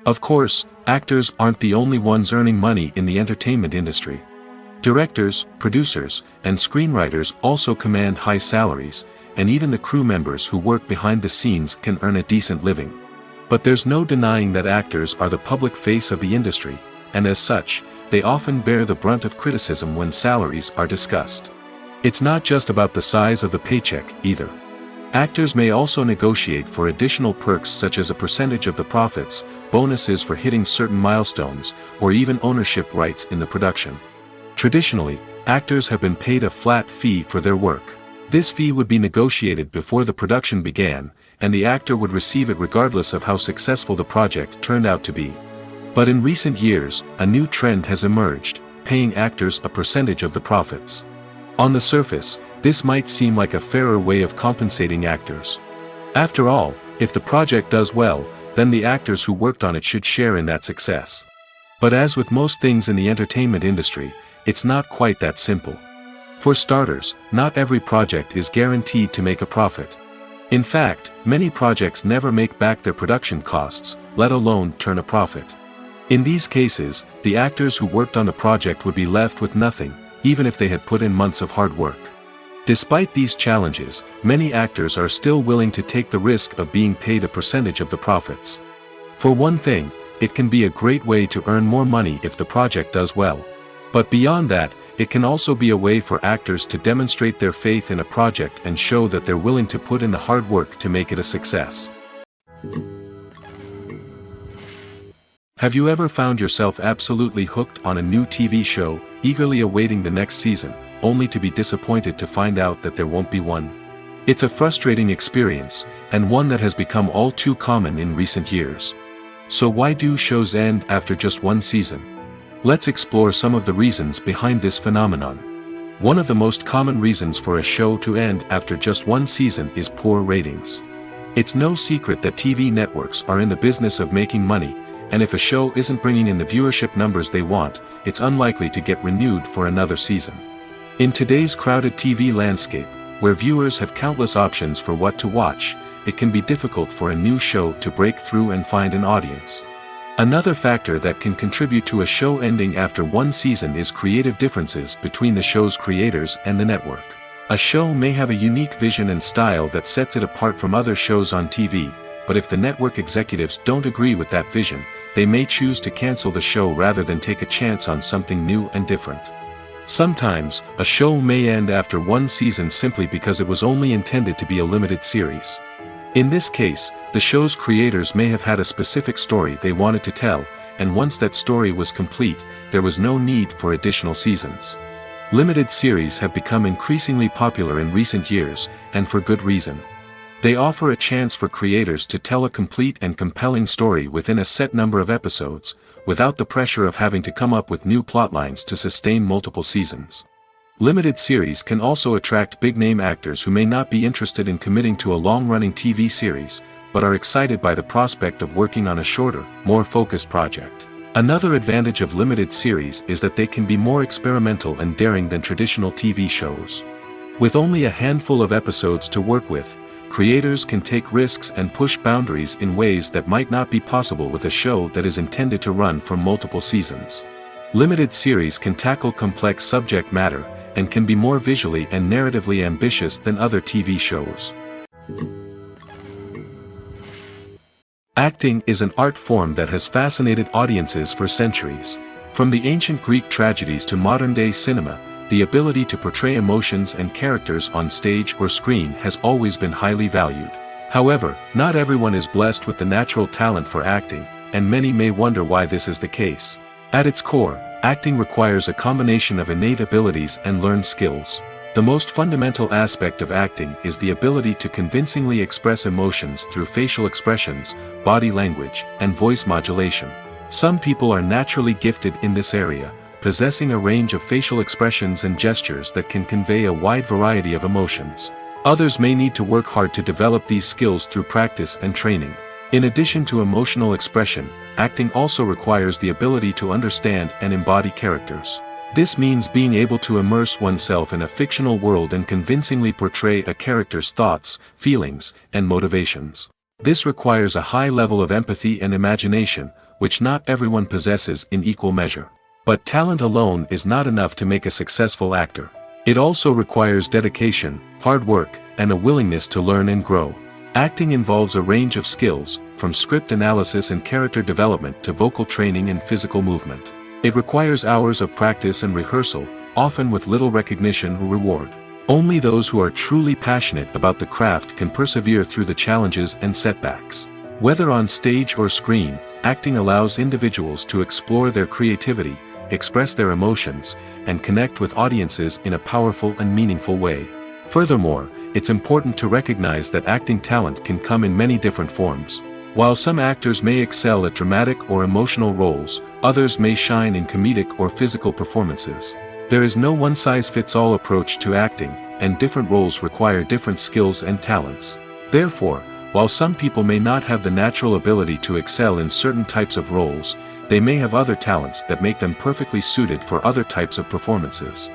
Of course, actors aren't the only ones earning money in the entertainment industry. Directors, producers, and screenwriters also command high salaries, and even the crew members who work behind the scenes can earn a decent living. But there's no denying that actors are the public face of the industry, and as such, they often bear the brunt of criticism when salaries are discussed. It's not just about the size of the paycheck, either. Actors may also negotiate for additional perks such as a percentage of the profits, bonuses for hitting certain milestones, or even ownership rights in the production. Traditionally, actors have been paid a flat fee for their work. This fee would be negotiated before the production began, and the actor would receive it regardless of how successful the project turned out to be. But in recent years, a new trend has emerged, paying actors a percentage of the profits. On the surface, this might seem like a fairer way of compensating actors. After all, if the project does well, then the actors who worked on it should share in that success. But as with most things in the entertainment industry, it's not quite that simple. For starters, not every project is guaranteed to make a profit. In fact, many projects never make back their production costs, let alone turn a profit. In these cases, the actors who worked on the project would be left with nothing, even if they had put in months of hard work. Despite these challenges, many actors are still willing to take the risk of being paid a percentage of the profits. For one thing, it can be a great way to earn more money if the project does well. But beyond that, it can also be a way for actors to demonstrate their faith in a project and show that they're willing to put in the hard work to make it a success. Have you ever found yourself absolutely hooked on a new TV show, eagerly awaiting the next season, only to be disappointed to find out that there won't be one? It's a frustrating experience, and one that has become all too common in recent years. So why do shows end after just one season? Let's explore some of the reasons behind this phenomenon. One of the most common reasons for a show to end after just one season is poor ratings. It's no secret that TV networks are in the business of making money, and if a show isn't bringing in the viewership numbers they want, it's unlikely to get renewed for another season. In today's crowded TV landscape, where viewers have countless options for what to watch, it can be difficult for a new show to break through and find an audience. Another factor that can contribute to a show ending after one season is creative differences between the show's creators and the network. A show may have a unique vision and style that sets it apart from other shows on TV, but if the network executives don't agree with that vision, they may choose to cancel the show rather than take a chance on something new and different. Sometimes, a show may end after one season simply because it was only intended to be a limited series. In this case, the show's creators may have had a specific story they wanted to tell, and once that story was complete, there was no need for additional seasons. Limited series have become increasingly popular in recent years, and for good reason. They offer a chance for creators to tell a complete and compelling story within a set number of episodes, without the pressure of having to come up with new plotlines to sustain multiple seasons. Limited series can also attract big-name actors who may not be interested in committing to a long-running TV series, but are excited by the prospect of working on a shorter, more focused project. Another advantage of limited series is that they can be more experimental and daring than traditional TV shows. With only a handful of episodes to work with, creators can take risks and push boundaries in ways that might not be possible with a show that is intended to run for multiple seasons. Limited series can tackle complex subject matter, and can be more visually and narratively ambitious than other TV shows. Acting is an art form that has fascinated audiences for centuries. From the ancient Greek tragedies to modern-day cinema, the ability to portray emotions and characters on stage or screen has always been highly valued. However, not everyone is blessed with the natural talent for acting, and many may wonder why this is the case. At its core, acting requires a combination of innate abilities and learned skills. The most fundamental aspect of acting is the ability to convincingly express emotions through facial expressions, body language, and voice modulation. Some people are naturally gifted in this area, possessing a range of facial expressions and gestures that can convey a wide variety of emotions. Others may need to work hard to develop these skills through practice and training. In addition to emotional expression, acting also requires the ability to understand and embody characters. This means being able to immerse oneself in a fictional world and convincingly portray a character's thoughts, feelings, and motivations. This requires a high level of empathy and imagination, which not everyone possesses in equal measure. But talent alone is not enough to make a successful actor. It also requires dedication, hard work, and a willingness to learn and grow. Acting involves a range of skills, from script analysis and character development to vocal training and physical movement. It requires hours of practice and rehearsal, often with little recognition or reward. Only those who are truly passionate about the craft can persevere through the challenges and setbacks. Whether on stage or screen, acting allows individuals to explore their creativity, express their emotions, and connect with audiences in a powerful and meaningful way. Furthermore, it's important to recognize that acting talent can come in many different forms. While some actors may excel at dramatic or emotional roles, others may shine in comedic or physical performances. There is no one-size-fits-all approach to acting, and different roles require different skills and talents. Therefore, while some people may not have the natural ability to excel in certain types of roles, they may have other talents that make them perfectly suited for other types of performances.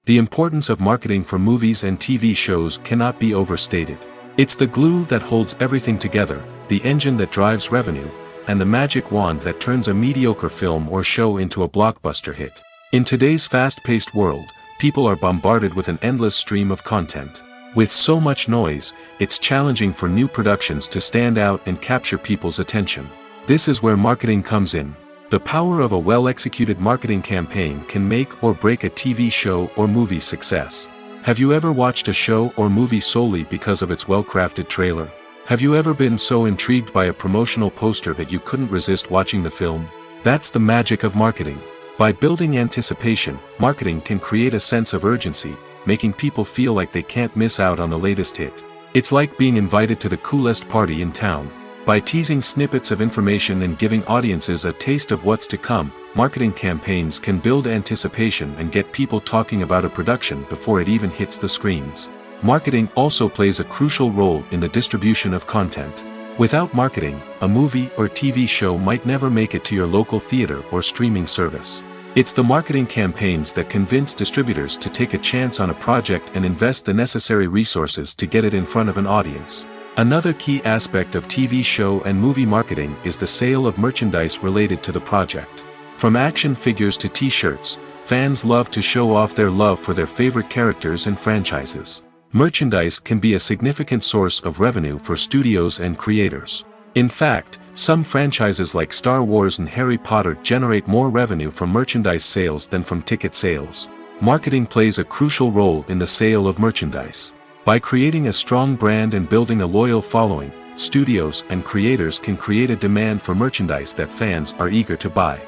The importance of marketing for movies and TV shows cannot be overstated. It's the glue that holds everything together, the engine that drives revenue, and the magic wand that turns a mediocre film or show into a blockbuster hit. In today's fast-paced world, people are bombarded with an endless stream of content. With so much noise, it's challenging for new productions to stand out and capture people's attention. This is where marketing comes in. The power of a well-executed marketing campaign can make or break a TV show or movie's success. Have you ever watched a show or movie solely because of its well-crafted trailer? Have you ever been so intrigued by a promotional poster that you couldn't resist watching the film? That's the magic of marketing. By building anticipation, marketing can create a sense of urgency, making people feel like they can't miss out on the latest hit. It's like being invited to the coolest party in town. By teasing snippets of information and giving audiences a taste of what's to come, marketing campaigns can build anticipation and get people talking about a production before it even hits the screens. Marketing also plays a crucial role in the distribution of content. Without marketing, a movie or TV show might never make it to your local theater or streaming service. It's the marketing campaigns that convince distributors to take a chance on a project and invest the necessary resources to get it in front of an audience. Another key aspect of TV show and movie marketing is the sale of merchandise related to the project. From action figures to t-shirts, fans love to show off their love for their favorite characters and franchises. Merchandise can be a significant source of revenue for studios and creators. In fact, some franchises like Star Wars and Harry Potter generate more revenue from merchandise sales than from ticket sales. Marketing plays a crucial role in the sale of merchandise. By creating a strong brand and building a loyal following, studios and creators can create a demand for merchandise that fans are eager to buy.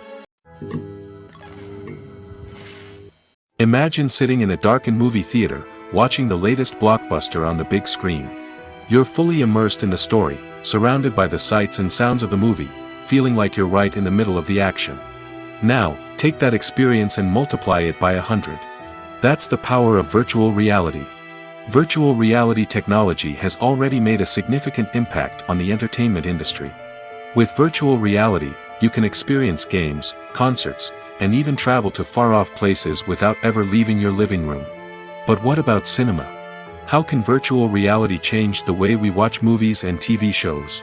Imagine sitting in a darkened movie theater, watching the latest blockbuster on the big screen. You're fully immersed in the story, surrounded by the sights and sounds of the movie, feeling like you're right in the middle of the action. Now, take that experience and multiply it by 100. That's the power of virtual reality. Virtual reality technology has already made a significant impact on the entertainment industry. With virtual reality, you can experience games, concerts, and even travel to far-off places without ever leaving your living room. But what about cinema? How can virtual reality change the way we watch movies and TV shows?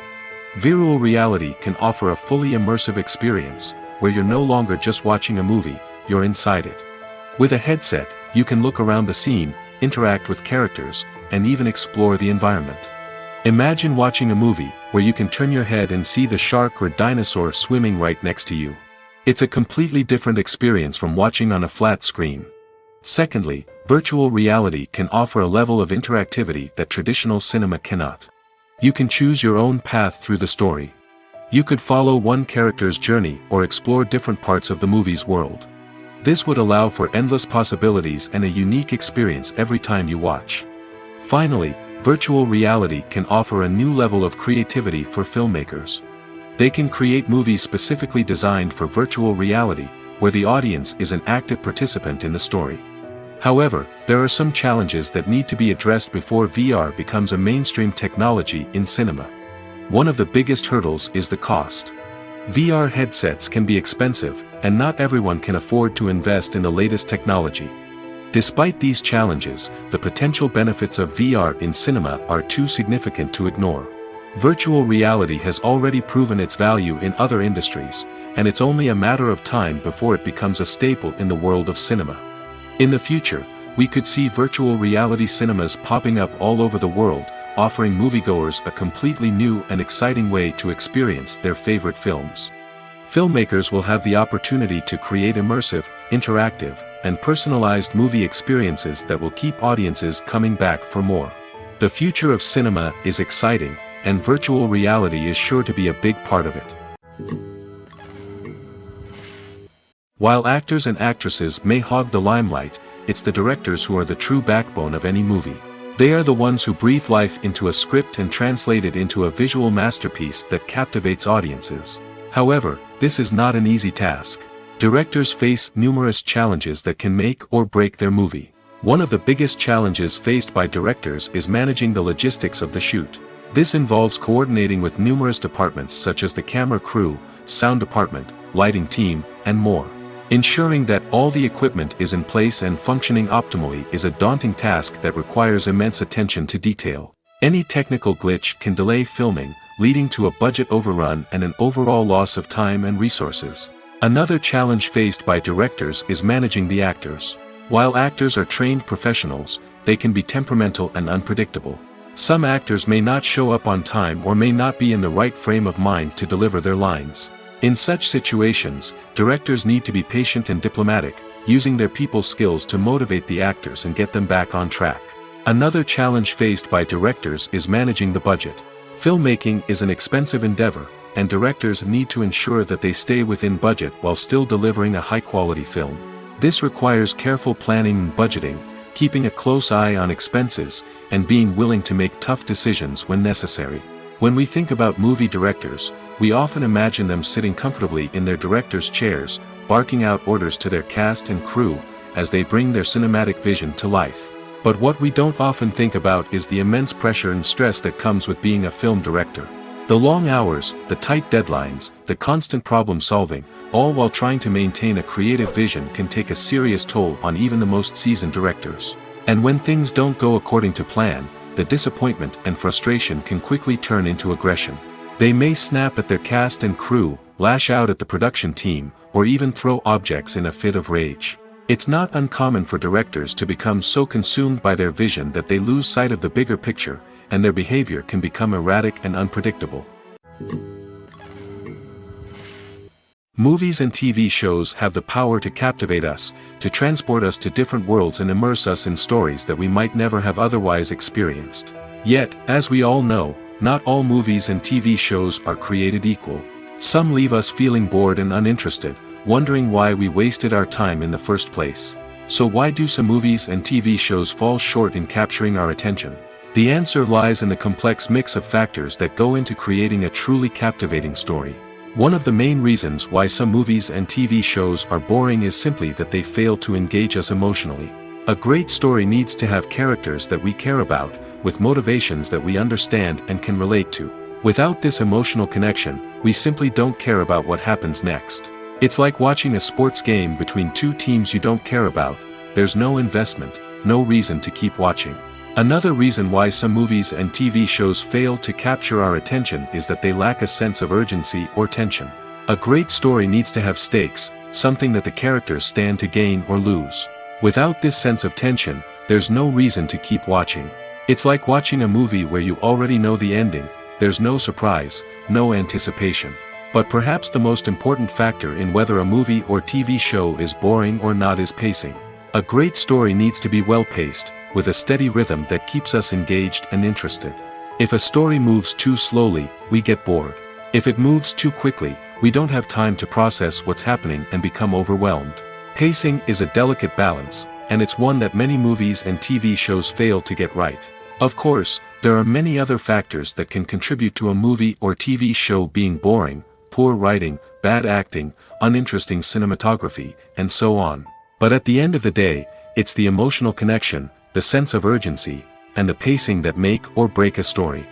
Virtual reality can offer a fully immersive experience, where you're no longer just watching a movie, you're inside it. With a headset, you can look around the scene, interact with characters, and even explore the environment. Imagine watching a movie where you can turn your head and see the shark or dinosaur swimming right next to you. It's a completely different experience from watching on a flat screen. Secondly, virtual reality can offer a level of interactivity that traditional cinema cannot. You can choose your own path through the story. You could follow one character's journey or explore different parts of the movie's world. This would allow for endless possibilities and a unique experience every time you watch. Finally, virtual reality can offer a new level of creativity for filmmakers. They can create movies specifically designed for virtual reality, where the audience is an active participant in the story. However, there are some challenges that need to be addressed before VR becomes a mainstream technology in cinema. One of the biggest hurdles is the cost. VR headsets can be expensive, and not everyone can afford to invest in the latest technology. Despite these challenges, the potential benefits of VR in cinema are too significant to ignore. Virtual reality has already proven its value in other industries, and it's only a matter of time before it becomes a staple in the world of cinema. In the future, we could see virtual reality cinemas popping up all over the world, offering moviegoers a completely new and exciting way to experience their favorite films. Filmmakers will have the opportunity to create immersive, interactive, and personalized movie experiences that will keep audiences coming back for more. The future of cinema is exciting, and virtual reality is sure to be a big part of it. While actors and actresses may hog the limelight, it's the directors who are the true backbone of any movie. They are the ones who breathe life into a script and translate it into a visual masterpiece that captivates audiences. However, this is not an easy task. Directors face numerous challenges that can make or break their movie. One of the biggest challenges faced by directors is managing the logistics of the shoot. This involves coordinating with numerous departments such as the camera crew, sound department, lighting team, and more. Ensuring that all the equipment is in place and functioning optimally is a daunting task that requires immense attention to detail. Any technical glitch can delay filming, leading to a budget overrun and an overall loss of time and resources. Another challenge faced by directors is managing the actors. While actors are trained professionals, they can be temperamental and unpredictable. Some actors may not show up on time or may not be in the right frame of mind to deliver their lines. In such situations, directors need to be patient and diplomatic, using their people skills to motivate the actors and get them back on track. Another challenge faced by directors is managing the budget. Filmmaking is an expensive endeavor, and directors need to ensure that they stay within budget while still delivering a high-quality film. This requires careful planning and budgeting, keeping a close eye on expenses, and being willing to make tough decisions when necessary. When we think about movie directors, we often imagine them sitting comfortably in their director's chairs, barking out orders to their cast and crew, as they bring their cinematic vision to life. But what we don't often think about is the immense pressure and stress that comes with being a film director. The long hours, the tight deadlines, the constant problem solving, all while trying to maintain a creative vision can take a serious toll on even the most seasoned directors. And when things don't go according to plan, the disappointment and frustration can quickly turn into aggression. They may snap at their cast and crew, lash out at the production team, or even throw objects in a fit of rage. It's not uncommon for directors to become so consumed by their vision that they lose sight of the bigger picture, and their behavior can become erratic and unpredictable. Movies and TV shows have the power to captivate us, to transport us to different worlds and immerse us in stories that we might never have otherwise experienced. Yet, as we all know, not all movies and TV shows are created equal. Some leave us feeling bored and uninterested, wondering why we wasted our time in the first place. So why do some movies and TV shows fall short in capturing our attention? The answer lies in the complex mix of factors that go into creating a truly captivating story. One of the main reasons why some movies and TV shows are boring is simply that they fail to engage us emotionally. A great story needs to have characters that we care about, with motivations that we understand and can relate to. Without this emotional connection, we simply don't care about what happens next. It's like watching a sports game between two teams you don't care about. There's no investment, no reason to keep watching. Another reason why some movies and TV shows fail to capture our attention is that they lack a sense of urgency or tension. A great story needs to have stakes, something that the characters stand to gain or lose. Without this sense of tension, there's no reason to keep watching. It's like watching a movie where you already know the ending. There's no surprise, no anticipation. But perhaps the most important factor in whether a movie or TV show is boring or not is pacing. A great story needs to be well-paced, with a steady rhythm that keeps us engaged and interested. If a story moves too slowly, we get bored. If it moves too quickly, we don't have time to process what's happening and become overwhelmed. Pacing is a delicate balance, and it's one that many movies and TV shows fail to get right. Of course, there are many other factors that can contribute to a movie or TV show being boring: poor writing, bad acting, uninteresting cinematography, and so on. But at the end of the day, it's the emotional connection, the sense of urgency, and the pacing that make or break a story.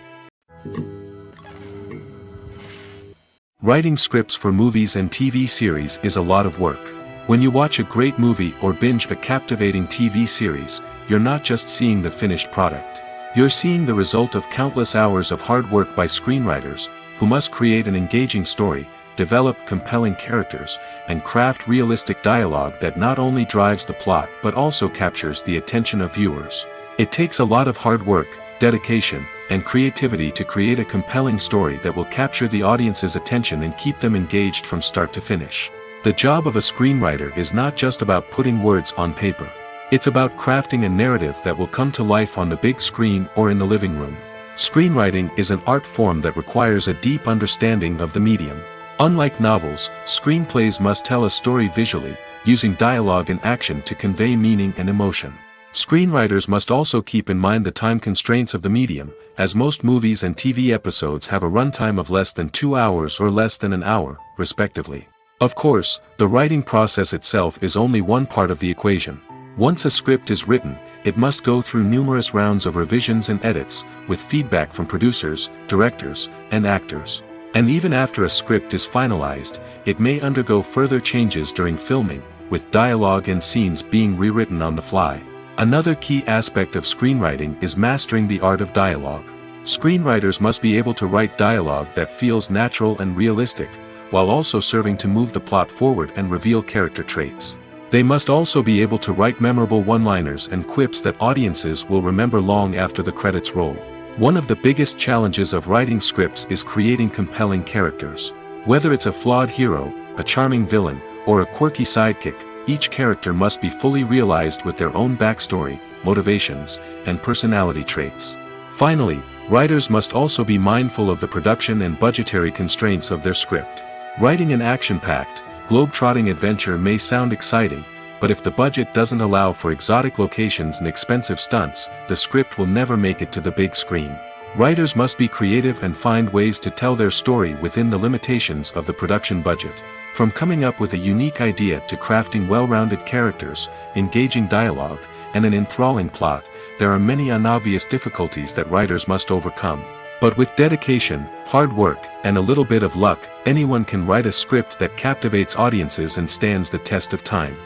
Writing scripts for movies and TV series is a lot of work. When you watch a great movie or binge a captivating TV series, you're not just seeing the finished product. You're seeing the result of countless hours of hard work by screenwriters, who must create an engaging story, develop compelling characters, and craft realistic dialogue that not only drives the plot but also captures the attention of viewers. It takes a lot of hard work, dedication, and creativity to create a compelling story that will capture the audience's attention and keep them engaged from start to finish. The job of a screenwriter is not just about putting words on paper. It's about crafting a narrative that will come to life on the big screen or in the living room. Screenwriting is an art form that requires a deep understanding of the medium. Unlike novels, screenplays must tell a story visually, using dialogue and action to convey meaning and emotion. Screenwriters must also keep in mind the time constraints of the medium, as most movies and TV episodes have a runtime of less than 2 hours or less than an hour, respectively. Of course, the writing process itself is only one part of the equation. Once a script is written, it must go through numerous rounds of revisions and edits, with feedback from producers, directors, and actors. And even after a script is finalized, it may undergo further changes during filming, with dialogue and scenes being rewritten on the fly. Another key aspect of screenwriting is mastering the art of dialogue. Screenwriters must be able to write dialogue that feels natural and realistic, while also serving to move the plot forward and reveal character traits. They must also be able to write memorable one-liners and quips that audiences will remember long after the credits roll. One of the biggest challenges of writing scripts is creating compelling characters. Whether it's a flawed hero, a charming villain, or a quirky sidekick, each character must be fully realized with their own backstory, motivations, and personality traits. Finally, writers must also be mindful of the production and budgetary constraints of their script. Writing an action-packed, globe-trotting adventure may sound exciting, but if the budget doesn't allow for exotic locations and expensive stunts, the script will never make it to the big screen. Writers must be creative and find ways to tell their story within the limitations of the production budget. From coming up with a unique idea to crafting well-rounded characters, engaging dialogue, and an enthralling plot, there are many unobvious difficulties that writers must overcome. But with dedication, hard work, and a little bit of luck, anyone can write a script that captivates audiences and stands the test of time.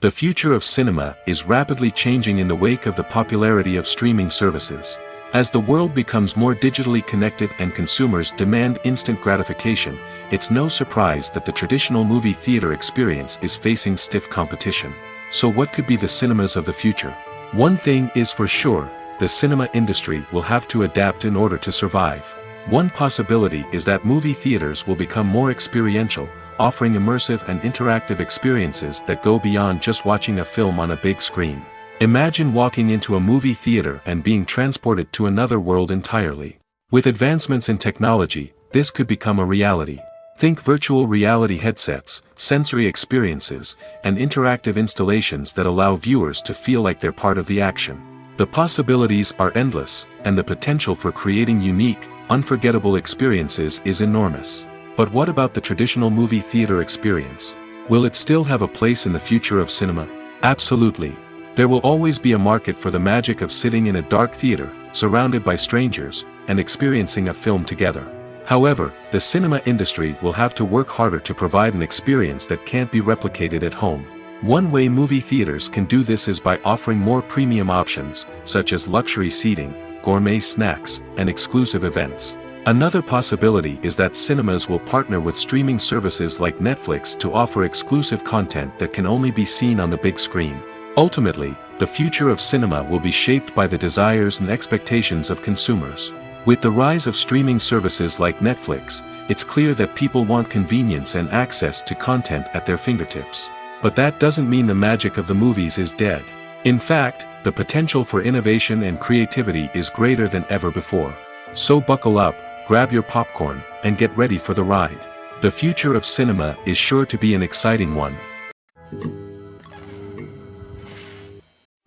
The future of cinema is rapidly changing in the wake of the popularity of streaming services. As the world becomes more digitally connected and consumers demand instant gratification, it's no surprise that the traditional movie theater experience is facing stiff competition. So what could be the cinemas of the future? One thing is for sure, the cinema industry will have to adapt in order to survive. One possibility is that movie theaters will become more experiential, offering immersive and interactive experiences that go beyond just watching a film on a big screen. Imagine walking into a movie theater and being transported to another world entirely. With advancements in technology, this could become a reality. Think virtual reality headsets, sensory experiences, and interactive installations that allow viewers to feel like they're part of the action. The possibilities are endless, and the potential for creating unique, unforgettable experiences is enormous. But what about the traditional movie theater experience? Will it still have a place in the future of cinema? Absolutely. There will always be a market for the magic of sitting in a dark theater, surrounded by strangers, and experiencing a film together. However, the cinema industry will have to work harder to provide an experience that can't be replicated at home. One way movie theaters can do this is by offering more premium options, such as luxury seating, gourmet snacks, and exclusive events. Another possibility is that cinemas will partner with streaming services like Netflix to offer exclusive content that can only be seen on the big screen. Ultimately, the future of cinema will be shaped by the desires and expectations of consumers. With the rise of streaming services like Netflix, it's clear that people want convenience and access to content at their fingertips. But that doesn't mean the magic of the movies is dead. In fact, the potential for innovation and creativity is greater than ever before. So buckle up, grab your popcorn, and get ready for the ride. The future of cinema is sure to be an exciting one.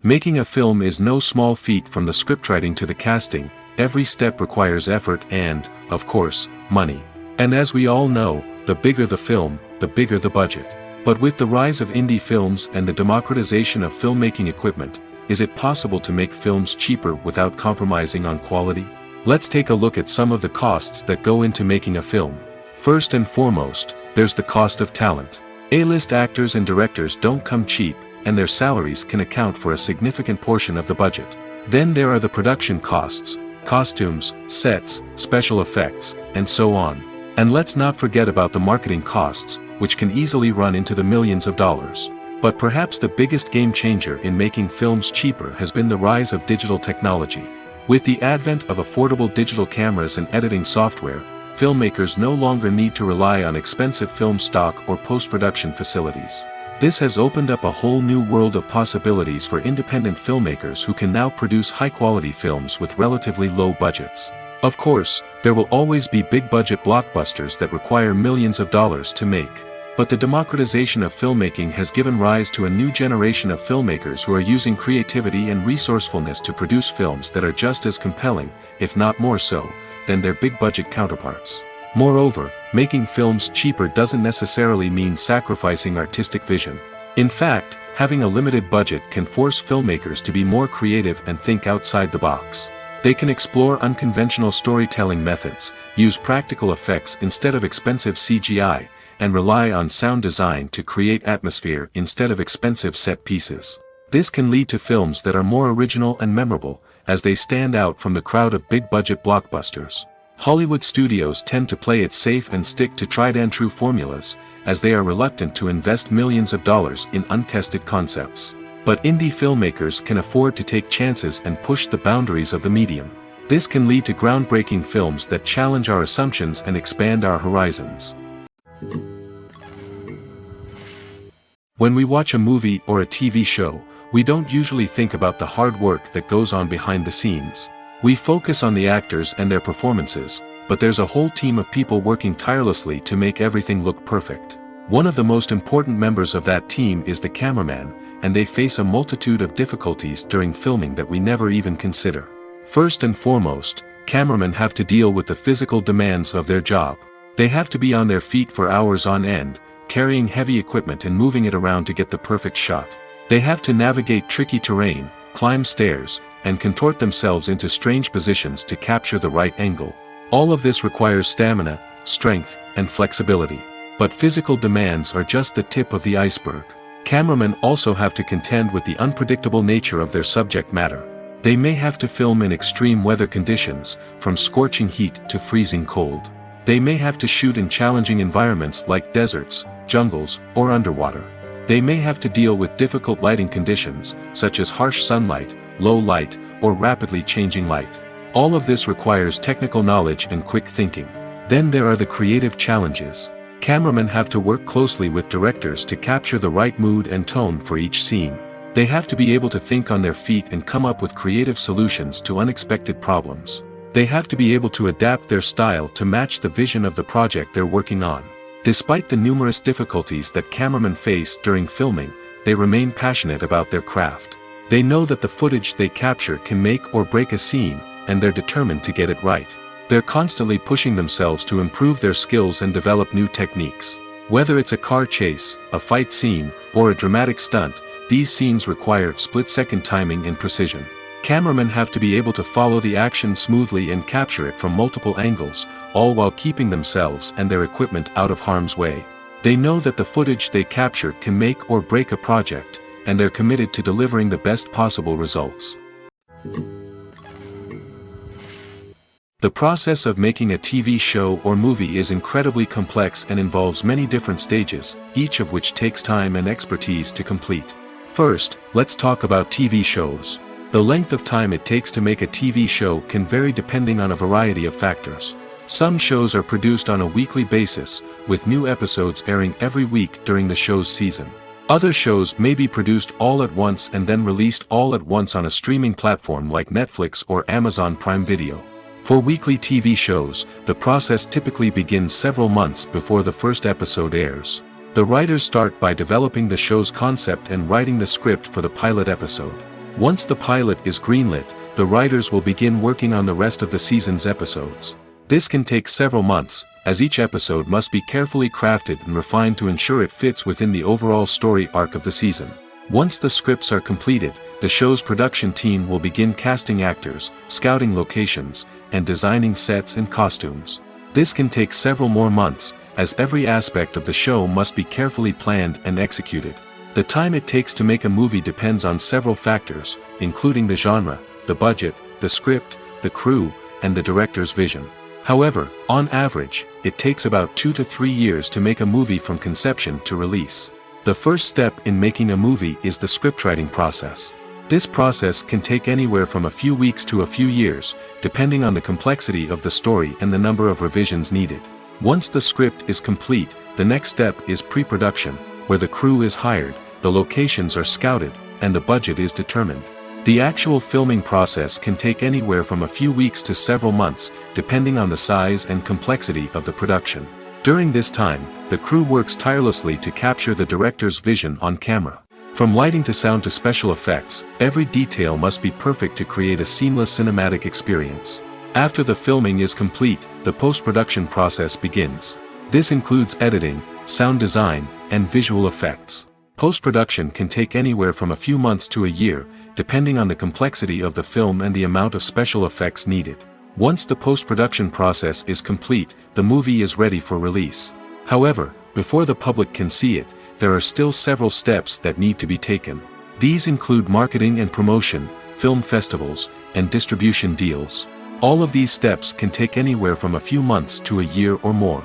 Making a film is no small feat. From the scriptwriting to the casting, every step requires effort and, of course, money. And as we all know, the bigger the film, the bigger the budget. But with the rise of indie films and the democratization of filmmaking equipment, is it possible to make films cheaper without compromising on quality? Let's take a look at some of the costs that go into making a film. First and foremost, there's the cost of talent. A-list actors and directors don't come cheap, and their salaries can account for a significant portion of the budget. Then there are the production costs, costumes, sets, special effects, and so on. And let's not forget about the marketing costs, which can easily run into the millions of dollars. But perhaps the biggest game changer in making films cheaper has been the rise of digital technology. With the advent of affordable digital cameras and editing software, filmmakers no longer need to rely on expensive film stock or post-production facilities. This has opened up a whole new world of possibilities for independent filmmakers who can now produce high-quality films with relatively low budgets. Of course, there will always be big-budget blockbusters that require millions of dollars to make. But the democratization of filmmaking has given rise to a new generation of filmmakers who are using creativity and resourcefulness to produce films that are just as compelling, if not more so, than their big-budget counterparts. Moreover, making films cheaper doesn't necessarily mean sacrificing artistic vision. In fact, having a limited budget can force filmmakers to be more creative and think outside the box. They can explore unconventional storytelling methods, use practical effects instead of expensive CGI, and rely on sound design to create atmosphere instead of expensive set pieces. This can lead to films that are more original and memorable, as they stand out from the crowd of big-budget blockbusters. Hollywood studios tend to play it safe and stick to tried-and-true formulas, as they are reluctant to invest millions of dollars in untested concepts. But indie filmmakers can afford to take chances and push the boundaries of the medium. This can lead to groundbreaking films that challenge our assumptions and expand our horizons. When we watch a movie or a TV show, we don't usually think about the hard work that goes on behind the scenes. We focus on the actors and their performances, but there's a whole team of people working tirelessly to make everything look perfect. One of the most important members of that team is the cameraman, and they face a multitude of difficulties during filming that we never even consider. First and foremost, cameramen have to deal with the physical demands of their job. They have to be on their feet for hours on end, carrying heavy equipment and moving it around to get the perfect shot. They have to navigate tricky terrain, climb stairs, and contort themselves into strange positions to capture the right angle. All of this requires stamina, strength, and flexibility. But physical demands are just the tip of the iceberg. Cameramen also have to contend with the unpredictable nature of their subject matter. They may have to film in extreme weather conditions, from scorching heat to freezing cold. They may have to shoot in challenging environments like deserts, jungles, or underwater. They may have to deal with difficult lighting conditions, such as harsh sunlight, low light, or rapidly changing light. All of this requires technical knowledge and quick thinking. Then there are the creative challenges. Cameramen have to work closely with directors to capture the right mood and tone for each scene. They have to be able to think on their feet and come up with creative solutions to unexpected problems. They have to be able to adapt their style to match the vision of the project they're working on. Despite the numerous difficulties that cameramen face during filming, they remain passionate about their craft. They know that the footage they capture can make or break a scene, and they're determined to get it right. They're constantly pushing themselves to improve their skills and develop new techniques. Whether it's a car chase, a fight scene, or a dramatic stunt, these scenes require split-second timing and precision. Cameramen have to be able to follow the action smoothly and capture it from multiple angles, all while keeping themselves and their equipment out of harm's way. They know that the footage they capture can make or break a project, and they're committed to delivering the best possible results. The process of making a TV show or movie is incredibly complex and involves many different stages, each of which takes time and expertise to complete. First, let's talk about TV shows. The length of time it takes to make a TV show can vary depending on a variety of factors. Some shows are produced on a weekly basis, with new episodes airing every week during the show's season. Other shows may be produced all at once and then released all at once on a streaming platform like Netflix or Amazon Prime Video. For weekly TV shows, the process typically begins several months before the first episode airs. The writers start by developing the show's concept and writing the script for the pilot episode. Once the pilot is greenlit, the writers will begin working on the rest of the season's episodes. This can take several months, as each episode must be carefully crafted and refined to ensure it fits within the overall story arc of the season. Once the scripts are completed, the show's production team will begin casting actors, scouting locations, and designing sets and costumes. This can take several more months, as every aspect of the show must be carefully planned and executed. The time it takes to make a movie depends on several factors, including the genre, the budget, the script, the crew, and the director's vision. However, on average, it takes about 2 to 3 years to make a movie from conception to release. The first step in making a movie is the scriptwriting process. This process can take anywhere from a few weeks to a few years, depending on the complexity of the story and the number of revisions needed. Once the script is complete, the next step is pre-production, where the crew is hired, the locations are scouted, and the budget is determined. The actual filming process can take anywhere from a few weeks to several months, depending on the size and complexity of the production. During this time, the crew works tirelessly to capture the director's vision on camera. From lighting to sound to special effects, every detail must be perfect to create a seamless cinematic experience. After the filming is complete, the post-production process begins. This includes editing, sound design, and visual effects. Post-production can take anywhere from a few months to a year, depending on the complexity of the film and the amount of special effects needed. Once the post-production process is complete, the movie is ready for release. However, before the public can see it, there are still several steps that need to be taken. These include marketing and promotion, film festivals, and distribution deals. All of these steps can take anywhere from a few months to a year or more.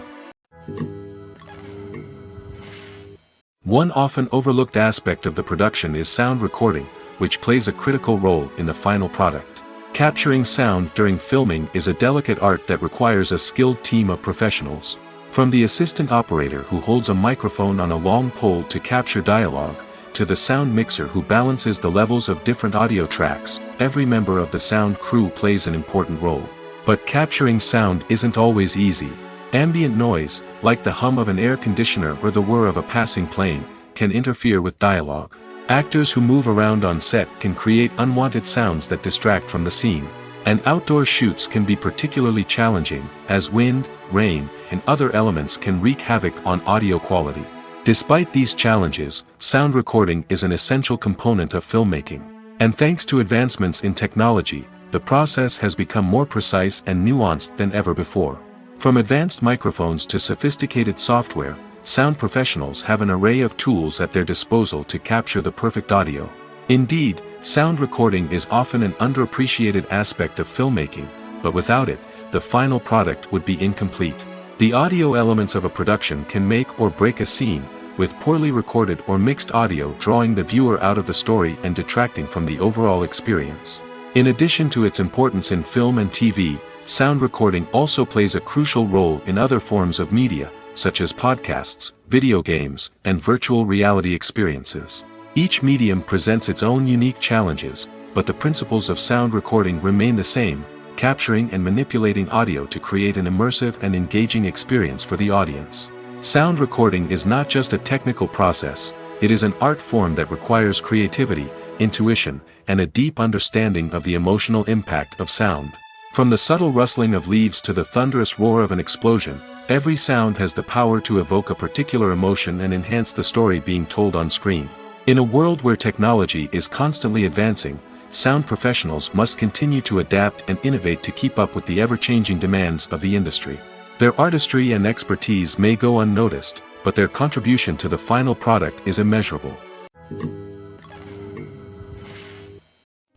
One often overlooked aspect of the production is sound recording, which plays a critical role in the final product. Capturing sound during filming is a delicate art that requires a skilled team of professionals. From the assistant operator who holds a microphone on a long pole to capture dialogue, to the sound mixer who balances the levels of different audio tracks, every member of the sound crew plays an important role. But capturing sound isn't always easy. Ambient noise, like the hum of an air conditioner or the whir of a passing plane, can interfere with dialogue. Actors who move around on set can create unwanted sounds that distract from the scene. And outdoor shoots can be particularly challenging, as wind, rain, and other elements can wreak havoc on audio quality. Despite these challenges, sound recording is an essential component of filmmaking. And thanks to advancements in technology, the process has become more precise and nuanced than ever before. From advanced microphones to sophisticated software, sound professionals have an array of tools at their disposal to capture the perfect audio. Indeed, sound recording is often an underappreciated aspect of filmmaking, but without it, the final product would be incomplete. The audio elements of a production can make or break a scene, with poorly recorded or mixed audio drawing the viewer out of the story and detracting from the overall experience. In addition to its importance in film and TV, sound recording also plays a crucial role in other forms of media, such as podcasts, video games, and virtual reality experiences. Each medium presents its own unique challenges, but the principles of sound recording remain the same, capturing and manipulating audio to create an immersive and engaging experience for the audience. Sound recording is not just a technical process, it is an art form that requires creativity, intuition, and a deep understanding of the emotional impact of sound. From the subtle rustling of leaves to the thunderous roar of an explosion, every sound has the power to evoke a particular emotion and enhance the story being told on screen. In a world where technology is constantly advancing, sound professionals must continue to adapt and innovate to keep up with the ever-changing demands of the industry. Their artistry and expertise may go unnoticed, but their contribution to the final product is immeasurable.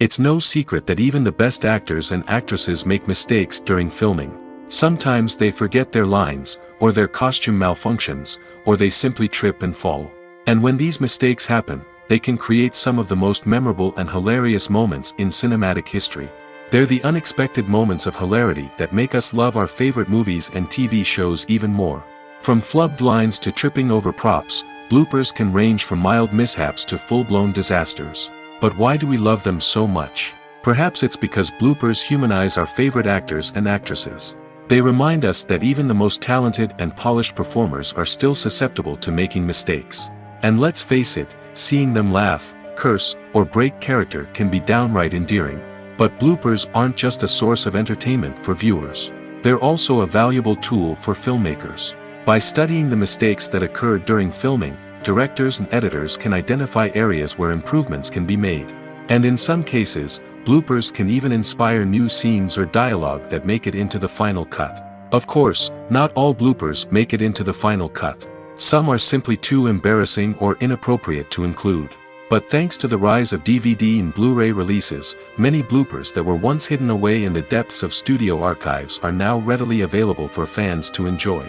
It's no secret that even the best actors and actresses make mistakes during filming. Sometimes they forget their lines, or their costume malfunctions, or they simply trip and fall. And when these mistakes happen, they can create some of the most memorable and hilarious moments in cinematic history. They're the unexpected moments of hilarity that make us love our favorite movies and TV shows even more. From flubbed lines to tripping over props, bloopers can range from mild mishaps to full-blown disasters. But why do we love them so much? Perhaps it's because bloopers humanize our favorite actors and actresses. They remind us that even the most talented and polished performers are still susceptible to making mistakes. And let's face it, seeing them laugh, curse, or break character can be downright endearing. But bloopers aren't just a source of entertainment for viewers. They're also a valuable tool for filmmakers. By studying the mistakes that occurred during filming, directors and editors can identify areas where improvements can be made. And in some cases, bloopers can even inspire new scenes or dialogue that make it into the final cut. Of course, not all bloopers make it into the final cut. Some are simply too embarrassing or inappropriate to include. But thanks to the rise of DVD and Blu-ray releases, many bloopers that were once hidden away in the depths of studio archives are now readily available for fans to enjoy.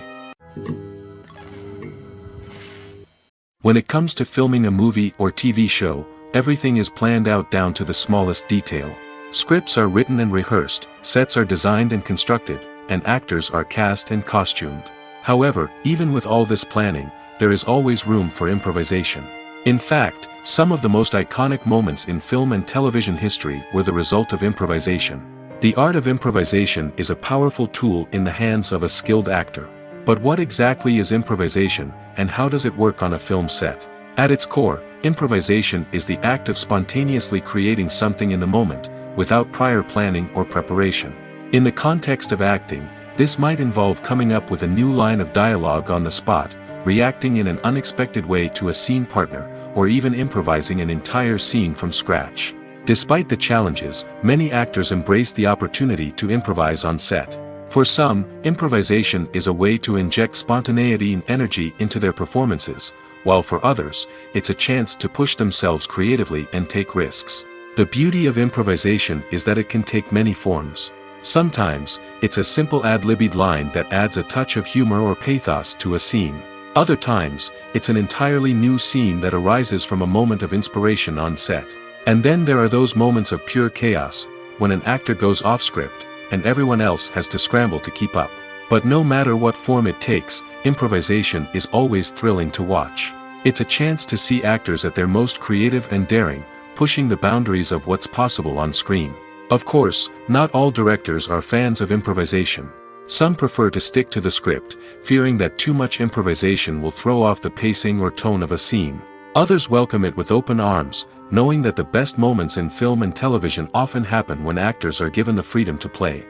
When it comes to filming a movie or TV show, everything is planned out down to the smallest detail. Scripts are written and rehearsed, sets are designed and constructed, and actors are cast and costumed. However, even with all this planning, there is always room for improvisation. In fact, some of the most iconic moments in film and television history were the result of improvisation. The art of improvisation is a powerful tool in the hands of a skilled actor. But what exactly is improvisation, and how does it work on a film set? At its core, improvisation is the act of spontaneously creating something in the moment, without prior planning or preparation. In the context of acting, this might involve coming up with a new line of dialogue on the spot, reacting in an unexpected way to a scene partner, or even improvising an entire scene from scratch. Despite the challenges, many actors embrace the opportunity to improvise on set. For some, improvisation is a way to inject spontaneity and energy into their performances, while for others, it's a chance to push themselves creatively and take risks. The beauty of improvisation is that it can take many forms. Sometimes, it's a simple ad-libbed line that adds a touch of humor or pathos to a scene. Other times, it's an entirely new scene that arises from a moment of inspiration on set. And then there are those moments of pure chaos, when an actor goes off script, and everyone else has to scramble to keep up. But no matter what form it takes, improvisation is always thrilling to watch. It's a chance to see actors at their most creative and daring, pushing the boundaries of what's possible on screen. Of course, not all directors are fans of improvisation. Some prefer to stick to the script, fearing that too much improvisation will throw off the pacing or tone of a scene. Others welcome it with open arms, knowing that the best moments in film and television often happen when actors are given the freedom to play.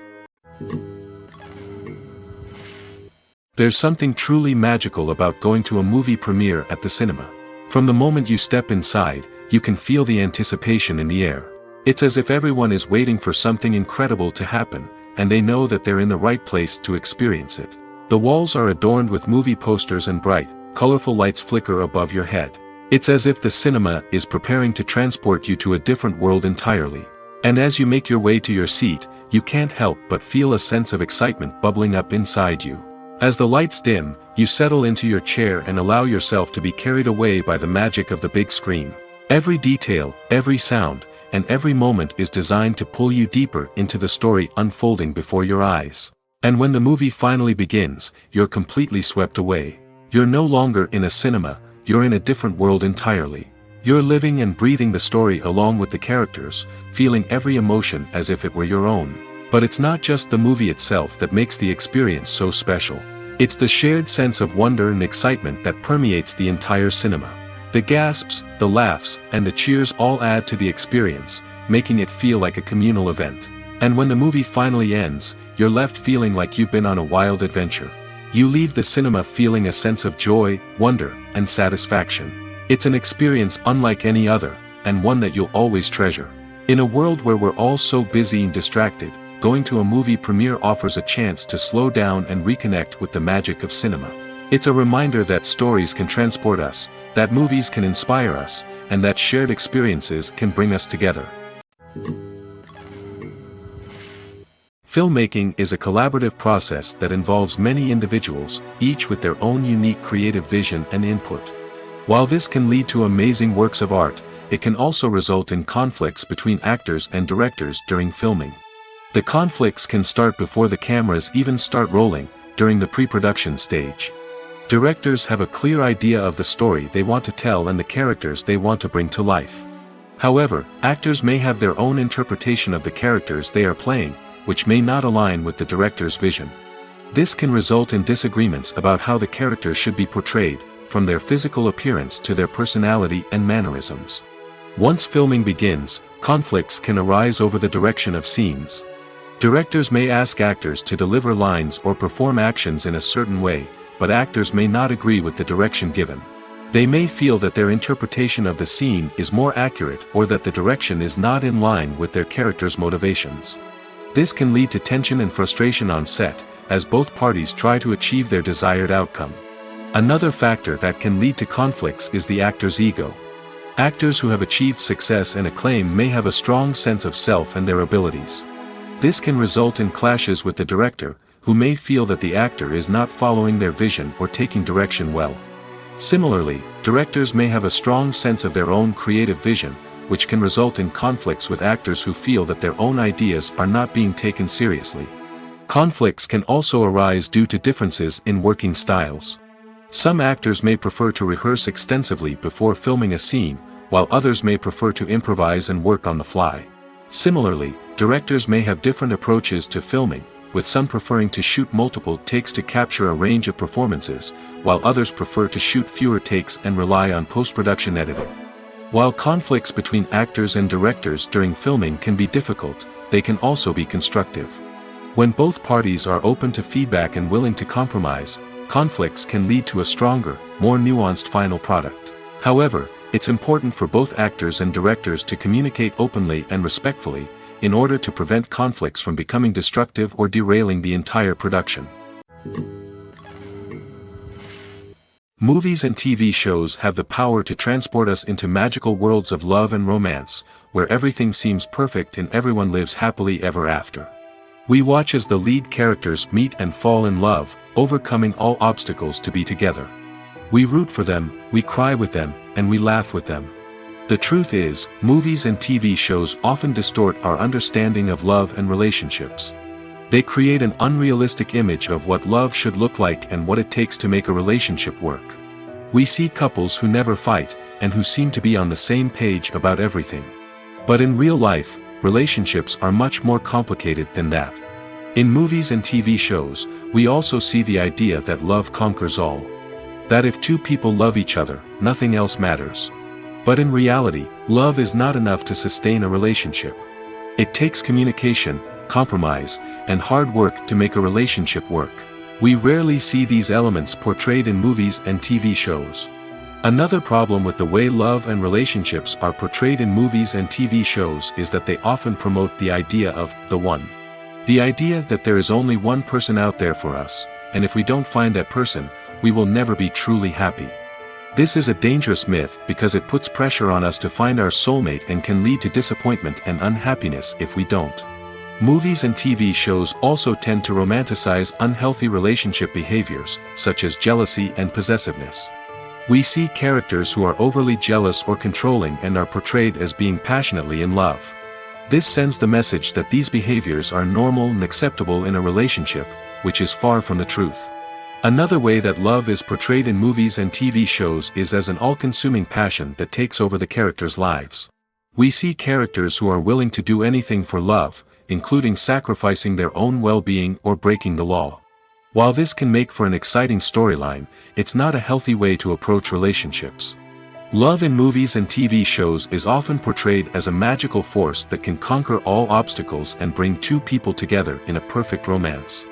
There's something truly magical about going to a movie premiere at the cinema. From the moment you step inside, you can feel the anticipation in the air. It's as if everyone is waiting for something incredible to happen, and they know that they're in the right place to experience it. The walls are adorned with movie posters and bright, colorful lights flicker above your head. It's as if the cinema is preparing to transport you to a different world entirely. And as you make your way to your seat, you can't help but feel a sense of excitement bubbling up inside you. As the lights dim, you settle into your chair and allow yourself to be carried away by the magic of the big screen. Every detail, every sound, and every moment is designed to pull you deeper into the story unfolding before your eyes. And when the movie finally begins, you're completely swept away. You're no longer in a cinema, you're in a different world entirely. You're living and breathing the story along with the characters, feeling every emotion as if it were your own. But it's not just the movie itself that makes the experience so special. It's the shared sense of wonder and excitement that permeates the entire cinema. The gasps, the laughs, and the cheers all add to the experience, making it feel like a communal event. And when the movie finally ends, you're left feeling like you've been on a wild adventure. You leave the cinema feeling a sense of joy, wonder, and satisfaction. It's an experience unlike any other, and one that you'll always treasure. In a world where we're all so busy and distracted, going to a movie premiere offers a chance to slow down and reconnect with the magic of cinema. It's a reminder that stories can transport us, that movies can inspire us, and that shared experiences can bring us together. Filmmaking is a collaborative process that involves many individuals, each with their own unique creative vision and input. While this can lead to amazing works of art, it can also result in conflicts between actors and directors during filming. The conflicts can start before the cameras even start rolling, during the pre-production stage. Directors have a clear idea of the story they want to tell and the characters they want to bring to life. However, actors may have their own interpretation of the characters they are playing, which may not align with the director's vision. This can result in disagreements about how the characters should be portrayed, from their physical appearance to their personality and mannerisms. Once filming begins, conflicts can arise over the direction of scenes. Directors may ask actors to deliver lines or perform actions in a certain way, but actors may not agree with the direction given. They may feel that their interpretation of the scene is more accurate or that the direction is not in line with their character's motivations. This can lead to tension and frustration on set, as both parties try to achieve their desired outcome. Another factor that can lead to conflicts is the actor's ego. Actors who have achieved success and acclaim may have a strong sense of self and their abilities. This can result in clashes with the director, who may feel that the actor is not following their vision or taking direction well. Similarly, directors may have a strong sense of their own creative vision, which can result in conflicts with actors who feel that their own ideas are not being taken seriously. Conflicts can also arise due to differences in working styles. Some actors may prefer to rehearse extensively before filming a scene, while others may prefer to improvise and work on the fly. Similarly, directors may have different approaches to filming, with some preferring to shoot multiple takes to capture a range of performances, while others prefer to shoot fewer takes and rely on post-production editing. While conflicts between actors and directors during filming can be difficult, they can also be constructive. When both parties are open to feedback and willing to compromise, conflicts can lead to a stronger, more nuanced final product. However, it's important for both actors and directors to communicate openly and respectfully, in order to prevent conflicts from becoming destructive or derailing the entire production. Movies and TV shows have the power to transport us into magical worlds of love and romance, where everything seems perfect and everyone lives happily ever after. We watch as the lead characters meet and fall in love, overcoming all obstacles to be together. We root for them, we cry with them, and we laugh with them. The truth is, movies and TV shows often distort our understanding of love and relationships. They create an unrealistic image of what love should look like and what it takes to make a relationship work. We see couples who never fight, and who seem to be on the same page about everything. But in real life, relationships are much more complicated than that. In movies and TV shows, we also see the idea that love conquers all. That if two people love each other, nothing else matters. But in reality, love is not enough to sustain a relationship. It takes communication, compromise, and hard work to make a relationship work. We rarely see these elements portrayed in movies and TV shows. Another problem with the way love and relationships are portrayed in movies and TV shows is that they often promote the idea of the one. The idea that there is only one person out there for us, and if we don't find that person, we will never be truly happy. This is a dangerous myth because it puts pressure on us to find our soulmate and can lead to disappointment and unhappiness if we don't. Movies and TV shows also tend to romanticize unhealthy relationship behaviors, such as jealousy and possessiveness. We see characters who are overly jealous or controlling and are portrayed as being passionately in love. This sends the message that these behaviors are normal and acceptable in a relationship, which is far from the truth. Another way that love is portrayed in movies and TV shows is as an all-consuming passion that takes over the characters' lives. We see characters who are willing to do anything for love, including sacrificing their own well-being or breaking the law. While this can make for an exciting storyline, it's not a healthy way to approach relationships. Love in movies and TV shows is often portrayed as a magical force that can conquer all obstacles and bring two people together in a perfect romance.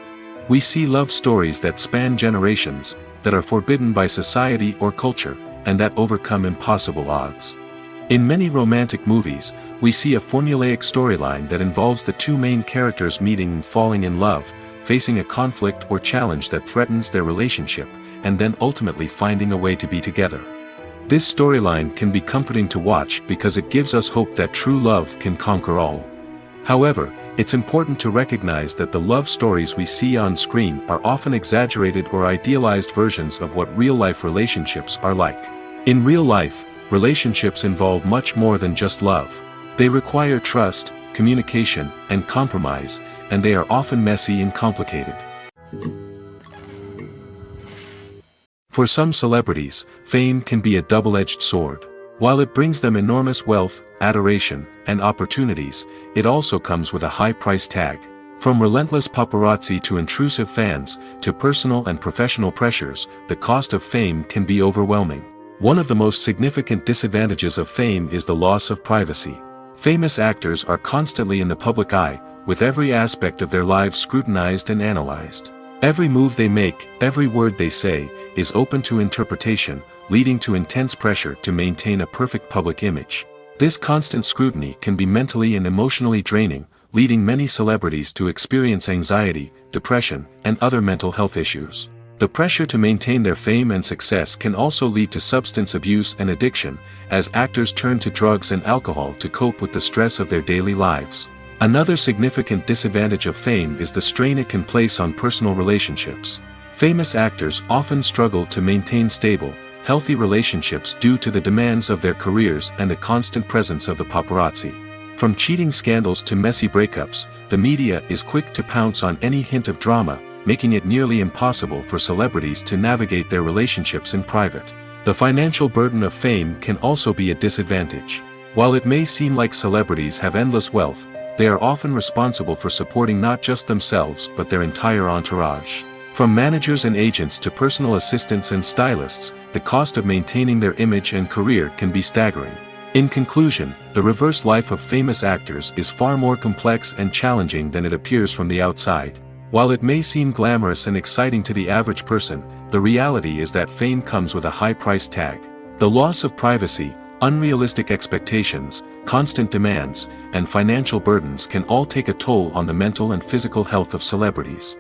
We see love stories that span generations, that are forbidden by society or culture, and that overcome impossible odds. In many romantic movies, we see a formulaic storyline that involves the two main characters meeting and falling in love, facing a conflict or challenge that threatens their relationship, and then ultimately finding a way to be together. This storyline can be comforting to watch because it gives us hope that true love can conquer all. However, it's important to recognize that the love stories we see on screen are often exaggerated or idealized versions of what real-life relationships are like. In real life, relationships involve much more than just love. They require trust, communication, and compromise, and they are often messy and complicated. For some celebrities, fame can be a double-edged sword. While it brings them enormous wealth, adoration, and opportunities, it also comes with a high price tag. From relentless paparazzi to intrusive fans, to personal and professional pressures, the cost of fame can be overwhelming. One of the most significant disadvantages of fame is the loss of privacy. Famous actors are constantly in the public eye, with every aspect of their lives scrutinized and analyzed. Every move they make, every word they say, is open to interpretation, leading to intense pressure to maintain a perfect public image. This constant scrutiny can be mentally and emotionally draining, leading many celebrities to experience anxiety, depression, and other mental health issues. The pressure to maintain their fame and success can also lead to substance abuse and addiction, as actors turn to drugs and alcohol to cope with the stress of their daily lives. Another significant disadvantage of fame is the strain it can place on personal relationships. Famous actors often struggle to maintain stable, healthy relationships due to the demands of their careers and the constant presence of the paparazzi. From cheating scandals to messy breakups, the media is quick to pounce on any hint of drama, making it nearly impossible for celebrities to navigate their relationships in private. The financial burden of fame can also be a disadvantage. While it may seem like celebrities have endless wealth, they are often responsible for supporting not just themselves but their entire entourage. From managers and agents to personal assistants and stylists, the cost of maintaining their image and career can be staggering. In conclusion, the reverse life of famous actors is far more complex and challenging than it appears from the outside. While it may seem glamorous and exciting to the average person, the reality is that fame comes with a high price tag. The loss of privacy, unrealistic expectations, constant demands, and financial burdens can all take a toll on the mental and physical health of celebrities.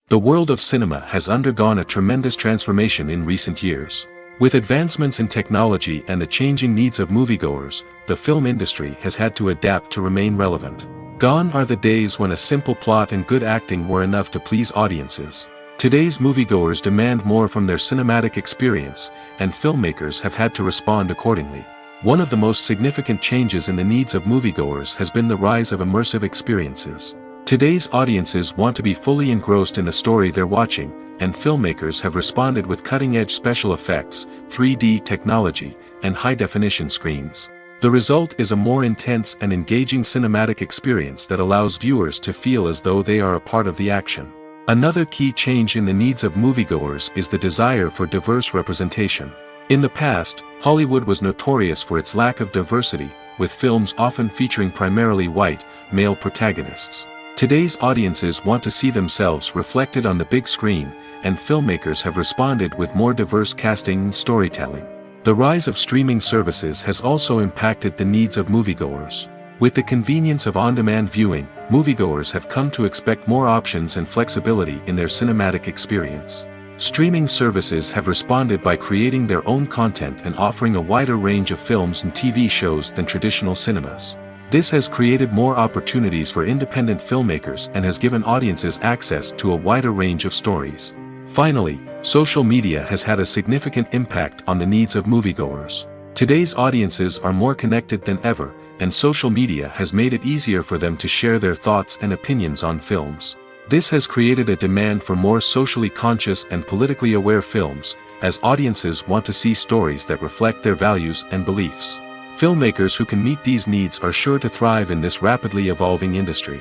The world of cinema has undergone a tremendous transformation in recent years. With advancements in technology and the changing needs of moviegoers, the film industry has had to adapt to remain relevant. Gone are the days when a simple plot and good acting were enough to please audiences. Today's moviegoers demand more from their cinematic experience, and filmmakers have had to respond accordingly. One of the most significant changes in the needs of moviegoers has been the rise of immersive experiences. Today's audiences want to be fully engrossed in the story they're watching, and filmmakers have responded with cutting-edge special effects, 3D technology, and high-definition screens. The result is a more intense and engaging cinematic experience that allows viewers to feel as though they are a part of the action. Another key change in the needs of moviegoers is the desire for diverse representation. In the past, Hollywood was notorious for its lack of diversity, with films often featuring primarily white, male protagonists. Today's audiences want to see themselves reflected on the big screen, and filmmakers have responded with more diverse casting and storytelling. The rise of streaming services has also impacted the needs of moviegoers. With the convenience of on-demand viewing, moviegoers have come to expect more options and flexibility in their cinematic experience. Streaming services have responded by creating their own content and offering a wider range of films and TV shows than traditional cinemas. This has created more opportunities for independent filmmakers and has given audiences access to a wider range of stories. Finally, social media has had a significant impact on the needs of moviegoers. Today's audiences are more connected than ever, and social media has made it easier for them to share their thoughts and opinions on films. This has created a demand for more socially conscious and politically aware films, as audiences want to see stories that reflect their values and beliefs. Filmmakers who can meet these needs are sure to thrive in this rapidly evolving industry.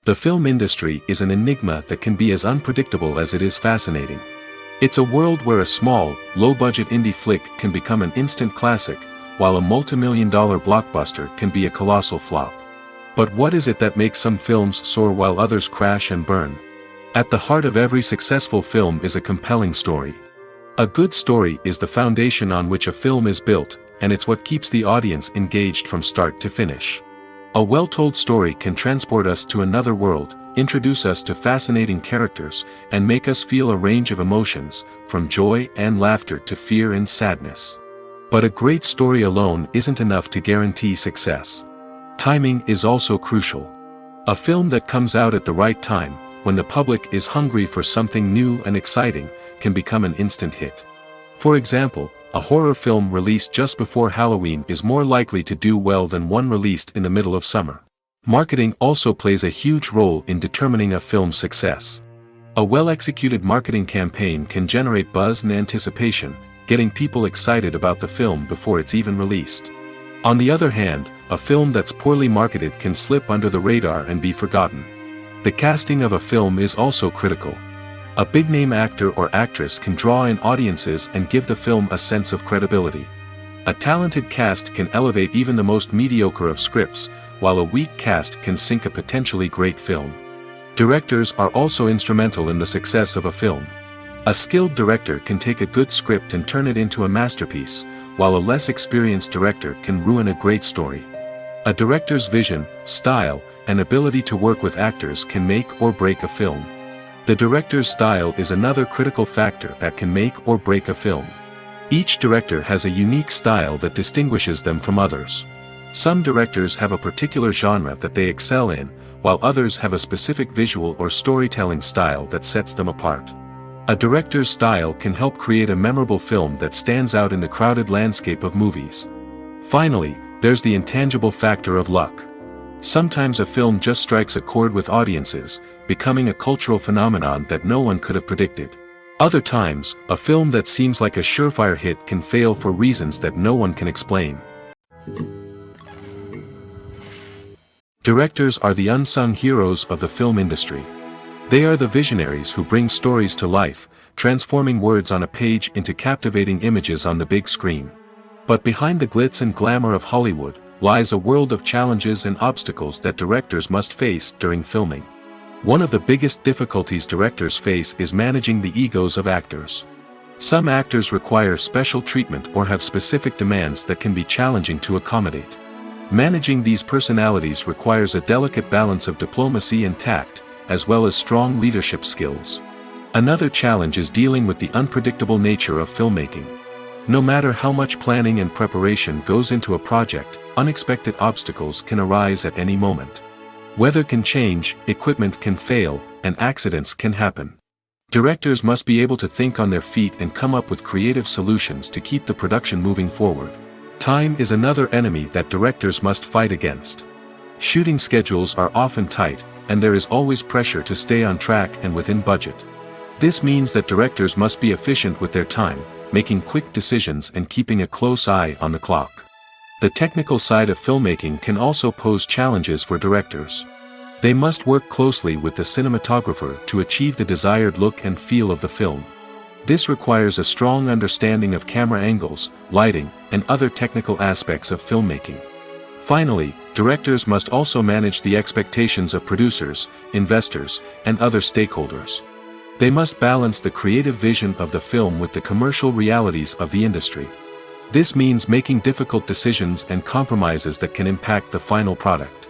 The film industry is an enigma that can be as unpredictable as it is fascinating. It's a world where a small, low-budget indie flick can become an instant classic, while a multi-million-dollar blockbuster can be a colossal flop. But what is it that makes some films soar while others crash and burn? At the heart of every successful film is a compelling story. A good story is the foundation on which a film is built, and it's what keeps the audience engaged from start to finish. A well-told story can transport us to another world, introduce us to fascinating characters, and make us feel a range of emotions, from joy and laughter to fear and sadness. But a great story alone isn't enough to guarantee success. Timing is also crucial. A film that comes out at the right time, when the public is hungry for something new and exciting, can become an instant hit. For example, a horror film released just before Halloween is more likely to do well than one released in the middle of summer. Marketing also plays a huge role in determining a film's success. A well-executed marketing campaign can generate buzz and anticipation, getting people excited about the film before it's even released. On the other hand, a film that's poorly marketed can slip under the radar and be forgotten. The casting of a film is also critical. A big-name actor or actress can draw in audiences and give the film a sense of credibility. A talented cast can elevate even the most mediocre of scripts, while a weak cast can sink a potentially great film. Directors are also instrumental in the success of a film. A skilled director can take a good script and turn it into a masterpiece, while a less experienced director can ruin a great story. A director's vision, style, and ability to work with actors can make or break a film. The director's style is another critical factor that can make or break a film. Each director has a unique style that distinguishes them from others. Some directors have a particular genre that they excel in, while others have a specific visual or storytelling style that sets them apart. A director's style can help create a memorable film that stands out in the crowded landscape of movies. Finally, there's the intangible factor of luck. Sometimes a film just strikes a chord with audiences, becoming a cultural phenomenon that no one could have predicted. Other times, a film that seems like a surefire hit can fail for reasons that no one can explain. Directors are the unsung heroes of the film industry. They are the visionaries who bring stories to life, transforming words on a page into captivating images on the big screen. But behind the glitz and glamour of Hollywood, lies a world of challenges and obstacles that directors must face during filming. One of the biggest difficulties directors face is managing the egos of actors. Some actors require special treatment or have specific demands that can be challenging to accommodate. Managing these personalities requires a delicate balance of diplomacy and tact, as well as strong leadership skills. Another challenge is dealing with the unpredictable nature of filmmaking. No matter how much planning and preparation goes into a project, unexpected obstacles can arise at any moment. Weather can change, equipment can fail, and accidents can happen. Directors must be able to think on their feet and come up with creative solutions to keep the production moving forward. Time is another enemy that directors must fight against. Shooting schedules are often tight, and there is always pressure to stay on track and within budget. This means that directors must be efficient with their time, making quick decisions and keeping a close eye on the clock. The technical side of filmmaking can also pose challenges for directors. They must work closely with the cinematographer to achieve the desired look and feel of the film. This requires a strong understanding of camera angles, lighting, and other technical aspects of filmmaking. Finally, directors must also manage the expectations of producers, investors, and other stakeholders. They must balance the creative vision of the film with the commercial realities of the industry. This means making difficult decisions and compromises that can impact the final product.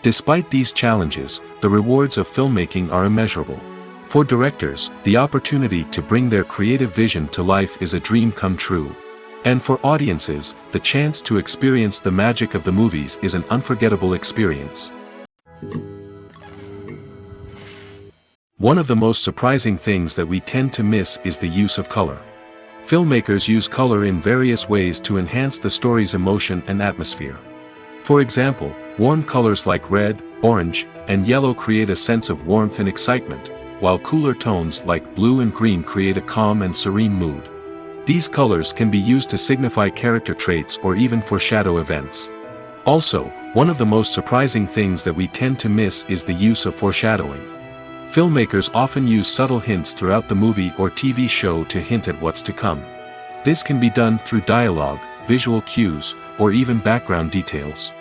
Despite these challenges, the rewards of filmmaking are immeasurable. For directors, the opportunity to bring their creative vision to life is a dream come true. And for audiences, the chance to experience the magic of the movies is an unforgettable experience. One of the most surprising things that we tend to miss is the use of color. Filmmakers use color in various ways to enhance the story's emotion and atmosphere. For example, warm colors like red, orange, and yellow create a sense of warmth and excitement, while cooler tones like blue and green create a calm and serene mood. These colors can be used to signify character traits or even foreshadow events. Also, one of the most surprising things that we tend to miss is the use of foreshadowing. Filmmakers often use subtle hints throughout the movie or TV show to hint at what's to come. This can be done through dialogue, visual cues, or even background details.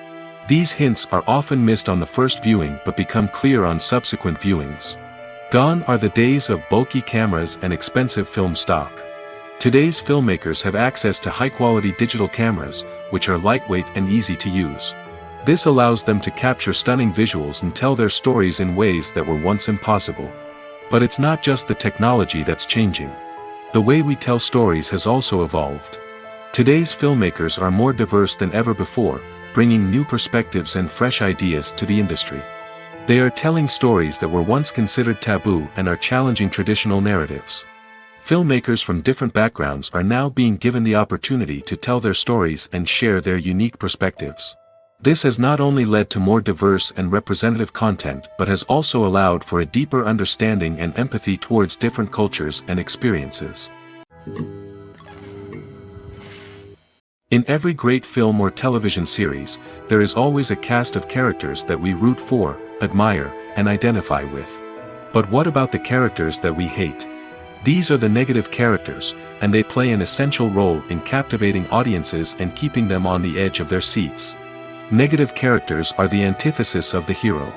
These hints are often missed on the first viewing but become clear on subsequent viewings. Gone are the days of bulky cameras and expensive film stock. Today's filmmakers have access to high-quality digital cameras, which are lightweight and easy to use. This allows them to capture stunning visuals and tell their stories in ways that were once impossible. But it's not just the technology that's changing. The way we tell stories has also evolved. Today's filmmakers are more diverse than ever before, bringing new perspectives and fresh ideas to the industry. They are telling stories that were once considered taboo and are challenging traditional narratives. Filmmakers from different backgrounds are now being given the opportunity to tell their stories and share their unique perspectives. This has not only led to more diverse and representative content but has also allowed for a deeper understanding and empathy towards different cultures and experiences. In every great film or television series, there is always a cast of characters that we root for, admire, and identify with. But what about the characters that we hate? These are the negative characters, and they play an essential role in captivating audiences and keeping them on the edge of their seats. Negative characters are the antithesis of the hero.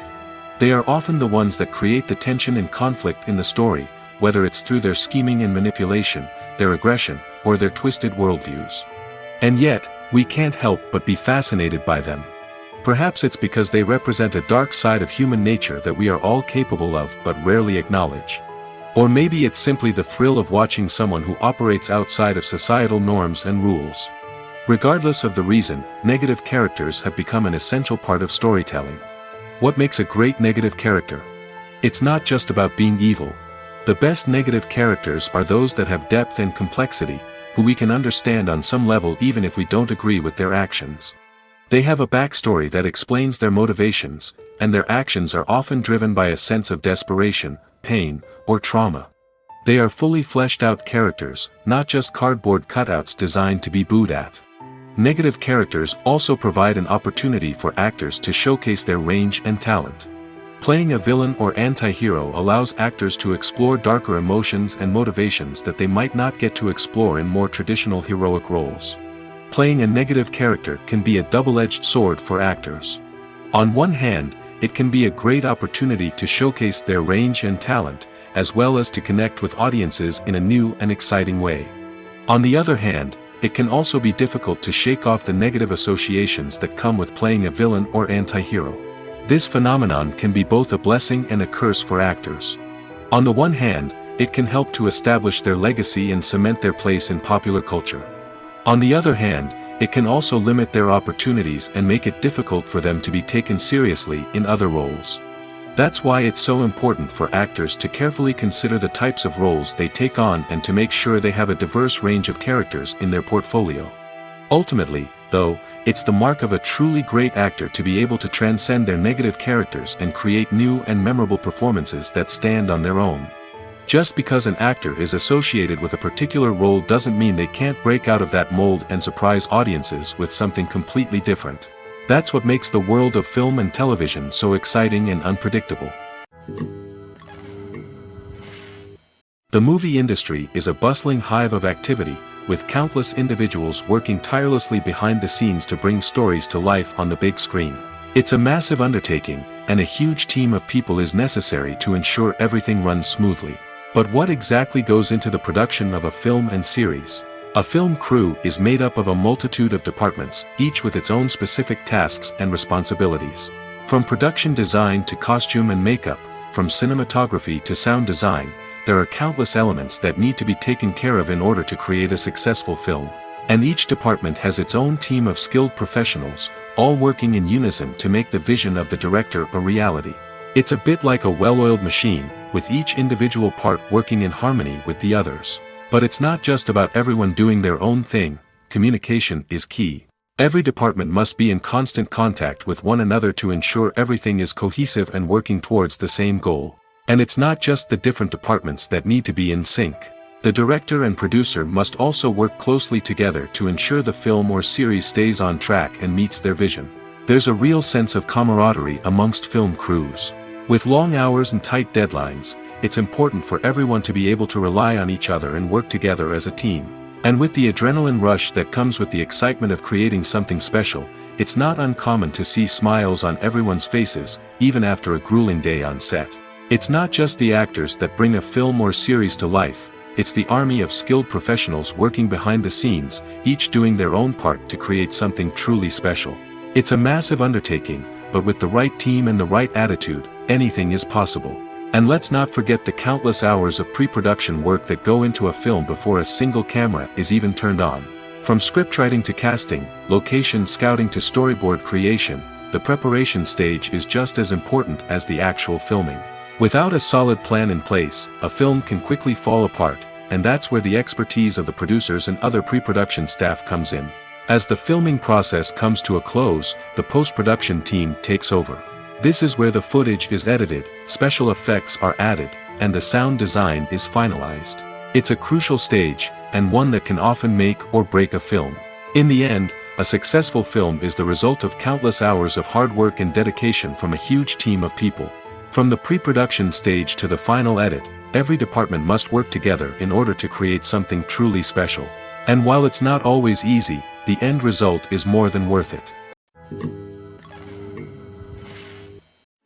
They are often the ones that create the tension and conflict in the story, whether it's through their scheming and manipulation, their aggression, or their twisted worldviews. And yet, we can't help but be fascinated by them. Perhaps it's because they represent a dark side of human nature that we are all capable of but rarely acknowledge. Or maybe it's simply the thrill of watching someone who operates outside of societal norms and rules. Regardless of the reason, negative characters have become an essential part of storytelling. What makes a great negative character? It's not just about being evil. The best negative characters are those that have depth and complexity, who we can understand on some level even if we don't agree with their actions. They have a backstory that explains their motivations, and their actions are often driven by a sense of desperation, pain, or trauma. They are fully fleshed out characters, not just cardboard cutouts designed to be booed at. Negative characters also provide an opportunity for actors to showcase their range and talent. Playing a villain or anti-hero allows actors to explore darker emotions and motivations that they might not get to explore in more traditional heroic roles. Playing a negative character can be a double-edged sword for actors. On one hand, it can be a great opportunity to showcase their range and talent, as well as to connect with audiences in a new and exciting way. On the other hand, it can also be difficult to shake off the negative associations that come with playing a villain or anti-hero. This phenomenon can be both a blessing and a curse for actors. On the one hand, it can help to establish their legacy and cement their place in popular culture. On the other hand, it can also limit their opportunities and make it difficult for them to be taken seriously in other roles. That's why it's so important for actors to carefully consider the types of roles they take on and to make sure they have a diverse range of characters in their portfolio. Ultimately, though, it's the mark of a truly great actor to be able to transcend their negative characters and create new and memorable performances that stand on their own. Just because an actor is associated with a particular role doesn't mean they can't break out of that mold and surprise audiences with something completely different. That's what makes the world of film and television so exciting and unpredictable. The movie industry is a bustling hive of activity, with countless individuals working tirelessly behind the scenes to bring stories to life on the big screen. It's a massive undertaking, and a huge team of people is necessary to ensure everything runs smoothly. But what exactly goes into the production of a film and series? A film crew is made up of a multitude of departments, each with its own specific tasks and responsibilities. From production design to costume and makeup, from cinematography to sound design, there are countless elements that need to be taken care of in order to create a successful film. And each department has its own team of skilled professionals, all working in unison to make the vision of the director a reality. It's a bit like a well-oiled machine, with each individual part working in harmony with the others. But it's not just about everyone doing their own thing. Communication is key. Every department must be in constant contact with one another to ensure everything is cohesive and working towards the same goal. And it's not just the different departments that need to be in sync. The director and producer must also work closely together to ensure the film or series stays on track and meets their vision. There's a real sense of camaraderie amongst film crews. With long hours and tight deadlines, it's important for everyone to be able to rely on each other and work together as a team. And with the adrenaline rush that comes with the excitement of creating something special, it's not uncommon to see smiles on everyone's faces, even after a grueling day on set. It's not just the actors that bring a film or series to life, it's the army of skilled professionals working behind the scenes, each doing their own part to create something truly special. It's a massive undertaking, but with the right team and the right attitude, anything is possible. And let's not forget the countless hours of pre-production work that go into a film before a single camera is even turned on. From scriptwriting to casting, location scouting to storyboard creation, the preparation stage is just as important as the actual filming. Without a solid plan in place, a film can quickly fall apart, and that's where the expertise of the producers and other pre-production staff comes in. As the filming process comes to a close, the post-production team takes over. This is where the footage is edited, special effects are added, and the sound design is finalized. It's a crucial stage, and one that can often make or break a film. In the end, a successful film is the result of countless hours of hard work and dedication from a huge team of people. From the pre-production stage to the final edit, every department must work together in order to create something truly special. And while it's not always easy, the end result is more than worth it.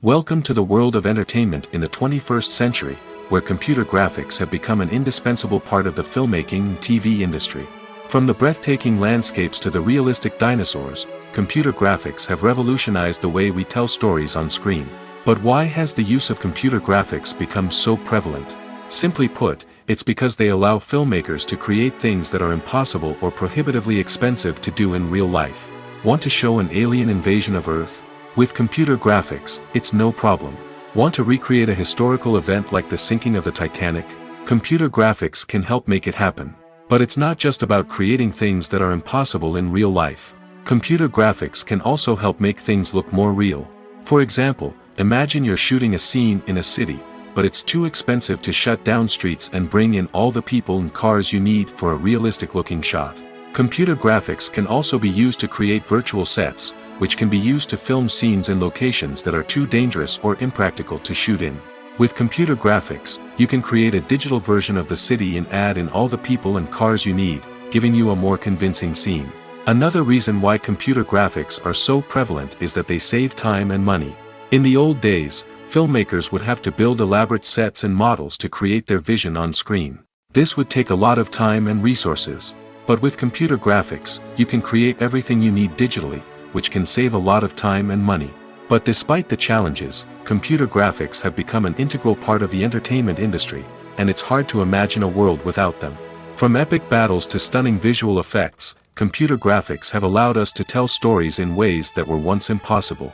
Welcome to the world of entertainment in the 21st century, where computer graphics have become an indispensable part of the filmmaking and TV industry. From the breathtaking landscapes to the realistic dinosaurs, computer graphics have revolutionized the way we tell stories on screen. But why has the use of computer graphics become so prevalent? Simply put, it's because they allow filmmakers to create things that are impossible or prohibitively expensive to do in real life. Want to show an alien invasion of Earth? With computer graphics, it's no problem. Want to recreate a historical event like the sinking of the Titanic? Computer graphics can help make it happen. But it's not just about creating things that are impossible in real life. Computer graphics can also help make things look more real. For example, imagine you're shooting a scene in a city, but it's too expensive to shut down streets and bring in all the people and cars you need for a realistic-looking shot. Computer graphics can also be used to create virtual sets, which can be used to film scenes in locations that are too dangerous or impractical to shoot in. With computer graphics, you can create a digital version of the city and add in all the people and cars you need, giving you a more convincing scene. Another reason why computer graphics are so prevalent is that they save time and money. In the old days, filmmakers would have to build elaborate sets and models to create their vision on screen. This would take a lot of time and resources. But with computer graphics, you can create everything you need digitally, which can save a lot of time and money. But despite the challenges, computer graphics have become an integral part of the entertainment industry, and it's hard to imagine a world without them. From epic battles to stunning visual effects, computer graphics have allowed us to tell stories in ways that were once impossible.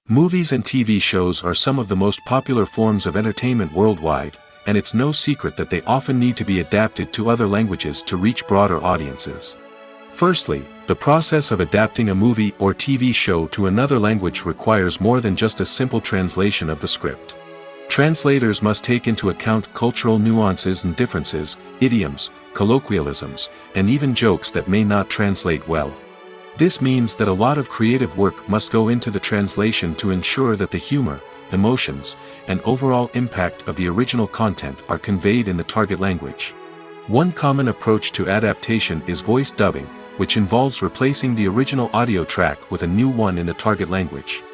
Movies and TV shows are some of the most popular forms of entertainment worldwide, and it's no secret that they often need to be adapted to other languages to reach broader audiences. Firstly, the process of adapting a movie or TV show to another language requires more than just a simple translation of the script. Translators must take into account cultural nuances and differences, idioms, colloquialisms, and even jokes that may not translate well. This means that a lot of creative work must go into the translation to ensure that the humor, emotions, and overall impact of the original content are conveyed in the target language. One common approach to adaptation is voice dubbing, which involves replacing the original audio track with a new one in the target language.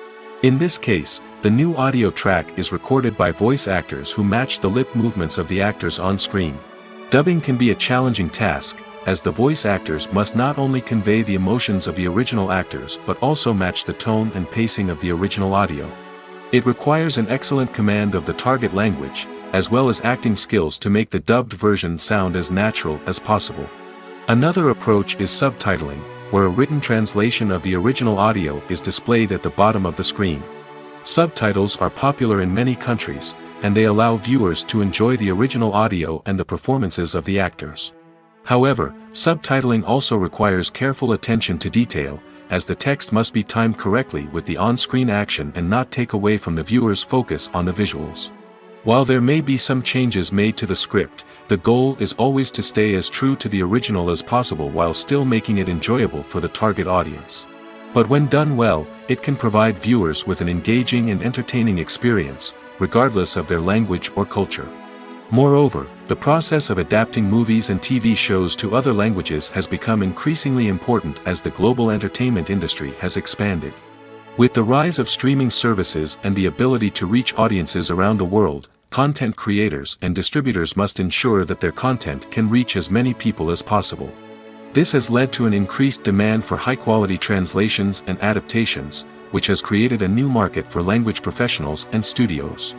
In this case, the new audio track is recorded by voice actors who match the lip movements of the actors on screen. Dubbing can be a challenging task, as the voice actors must not only convey the emotions of the original actors but also match the tone and pacing of the original audio. It requires an excellent command of the target language, as well as acting skills to make the dubbed version sound as natural as possible. Another approach is subtitling, where a written translation of the original audio is displayed at the bottom of the screen. Subtitles are popular in many countries, and they allow viewers to enjoy the original audio and the performances of the actors. However, subtitling also requires careful attention to detail, as the text must be timed correctly with the on-screen action and not take away from the viewer's focus on the visuals. While there may be some changes made to the script, the goal is always to stay as true to the original as possible while still making it enjoyable for the target audience. But when done well, it can provide viewers with an engaging and entertaining experience, regardless of their language or culture. Moreover, the process of adapting movies and TV shows to other languages has become increasingly important as the global entertainment industry has expanded. With the rise of streaming services and the ability to reach audiences around the world, content creators and distributors must ensure that their content can reach as many people as possible. This has led to an increased demand for high-quality translations and adaptations, which has created a new market for language professionals and studios.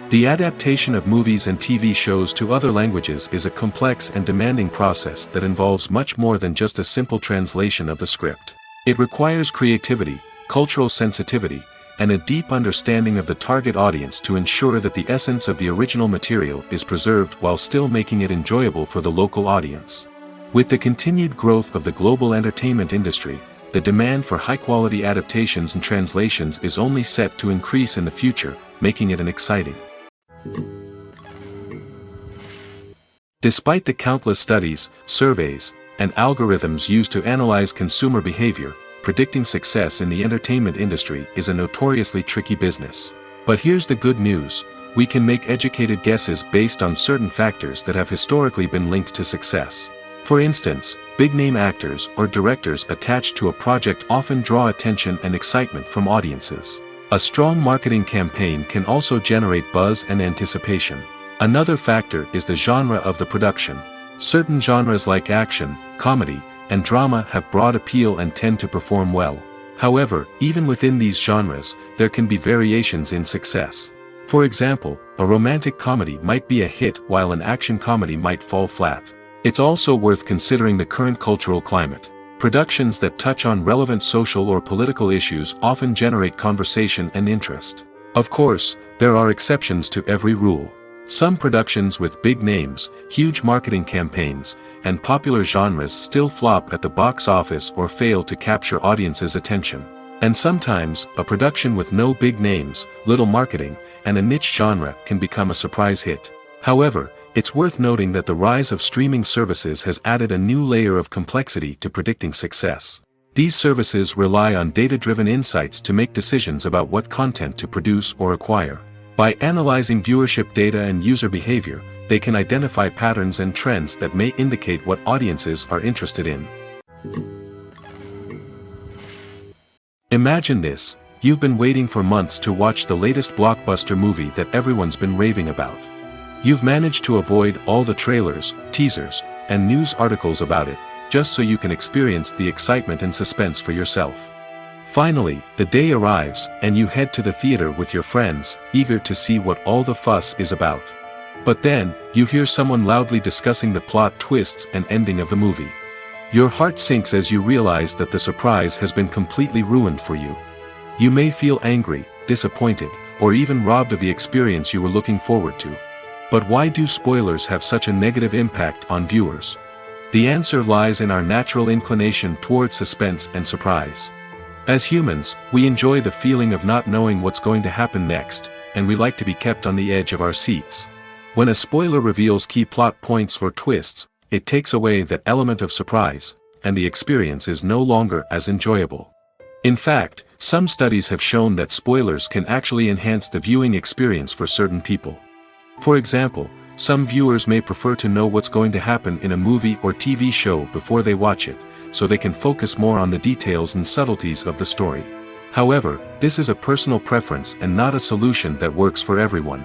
The adaptation of movies and TV shows to other languages is a complex and demanding process that involves much more than just a simple translation of the script. It requires creativity, cultural sensitivity, and a deep understanding of the target audience to ensure that the essence of the original material is preserved while still making it enjoyable for the local audience. With the continued growth of the global entertainment industry, the demand for high-quality adaptations and translations is only set to increase in the future, making it an exciting. Despite the countless studies, surveys, and algorithms used to analyze consumer behavior, predicting success in the entertainment industry is a notoriously tricky business. But here's the good news: we can make educated guesses based on certain factors that have historically been linked to success. For instance, big-name actors or directors attached to a project often draw attention and excitement from audiences. A strong marketing campaign can also generate buzz and anticipation. Another factor is the genre of the production. Certain genres like action, comedy, and drama have broad appeal and tend to perform well. However, even within these genres, there can be variations in success. For example, a romantic comedy might be a hit while an action comedy might fall flat. It's also worth considering the current cultural climate. Productions that touch on relevant social or political issues often generate conversation and interest. Of course, there are exceptions to every rule. Some productions with big names, huge marketing campaigns, and popular genres still flop at the box office or fail to capture audiences' attention. And sometimes, a production with no big names, little marketing, and a niche genre can become a surprise hit. However, it's worth noting that the rise of streaming services has added a new layer of complexity to predicting success. These services rely on data-driven insights to make decisions about what content to produce or acquire. By analyzing viewership data and user behavior, they can identify patterns and trends that may indicate what audiences are interested in. Imagine this: you've been waiting for months to watch the latest blockbuster movie that everyone's been raving about. You've managed to avoid all the trailers, teasers, and news articles about it, just so you can experience the excitement and suspense for yourself. Finally, the day arrives, and you head to the theater with your friends, eager to see what all the fuss is about. But then, you hear someone loudly discussing the plot twists and ending of the movie. Your heart sinks as you realize that the surprise has been completely ruined for you. You may feel angry, disappointed, or even robbed of the experience you were looking forward to. But why do spoilers have such a negative impact on viewers? The answer lies in our natural inclination toward suspense and surprise. As humans, we enjoy the feeling of not knowing what's going to happen next, and we like to be kept on the edge of our seats. When a spoiler reveals key plot points or twists, it takes away that element of surprise, and the experience is no longer as enjoyable. In fact, some studies have shown that spoilers can actually enhance the viewing experience for certain people. For example, some viewers may prefer to know what's going to happen in a movie or TV show before they watch it, so they can focus more on the details and subtleties of the story. However, this is a personal preference and not a solution that works for everyone.